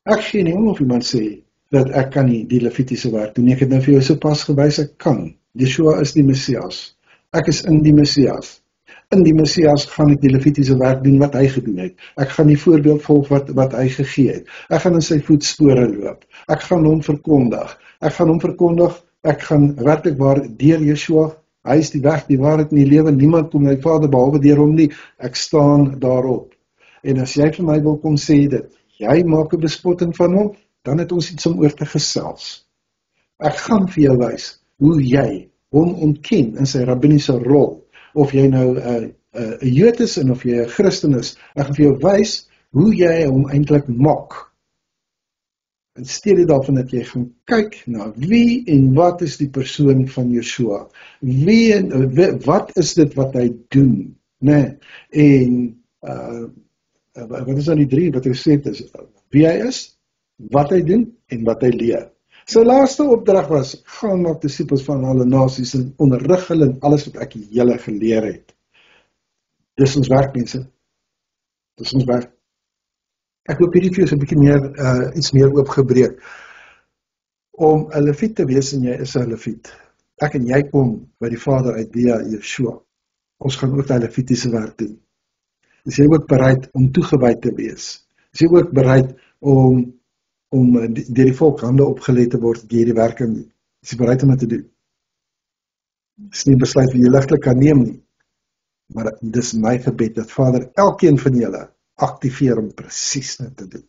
Ek gee nie om of iemand sê dat ek kan nie die Levitiese werk doen nie. Ek het nou vir jou sopas gewys ek kan. Yeshua is die Messias. Ek is in die Messias. In die Messias gaan ek die Levitiese werk doen wat hy gedoen het. Ek gaan die voorbeeld volg wat hy gegee het. Ek gaan in sy voetspore loop. Ek gaan hom verkondig. Ek gaan werklik waar deur Yeshua, hy is die weg, die waarheid en die lewe, niemand kom na die Vader behalwe deur hom nie. Ek staan daarop. En as jy vir my wil kom sê dit, jy maak 'n bespotting van hom, dan het ons iets om oor te gesels. Ek gaan vir jou wys hoe jy hom ontken in sy rabbiniese rol, of jy nou 'n Jood is en of jy 'n Christen is. Ek gaan vir jou wys hoe jy hom eintlik maak. In steede daarvan dat jy gaan kyk na wie en wat is die persoon van Yeshua. Wat is dit wat hy doen, né? En wat is dan die 3 wat hy sê is? Wie hy is, wat hy doen en wat hy leer. Sy laaste opdrag was, gaan maak disippels van alle nasies en onderrig hulle in alles wat ek julle geleer het. Dis ons werk, mense. Dis ons werk. Ek hoop hierdie vir jou 'n bietjie meer, iets meer oopgebreek. Om 'n Leviet te wees en jy is 'n Leviet. Ek en jy kom by die Vader uit via Yeshua. Ons gaan ook daai Levitiese werk doen. Is jy ook bereid om toegewy te wees? Is jy ook bereid om deur die volk hande opgelê te word deur die werking nie? Is jy bereid om dit te doen? Dis nie 'n besluit wat jy ligtelik kan neem nie. Maar dis my gebed dat Vader elkeen van julle aktiveer om presies dit te doen.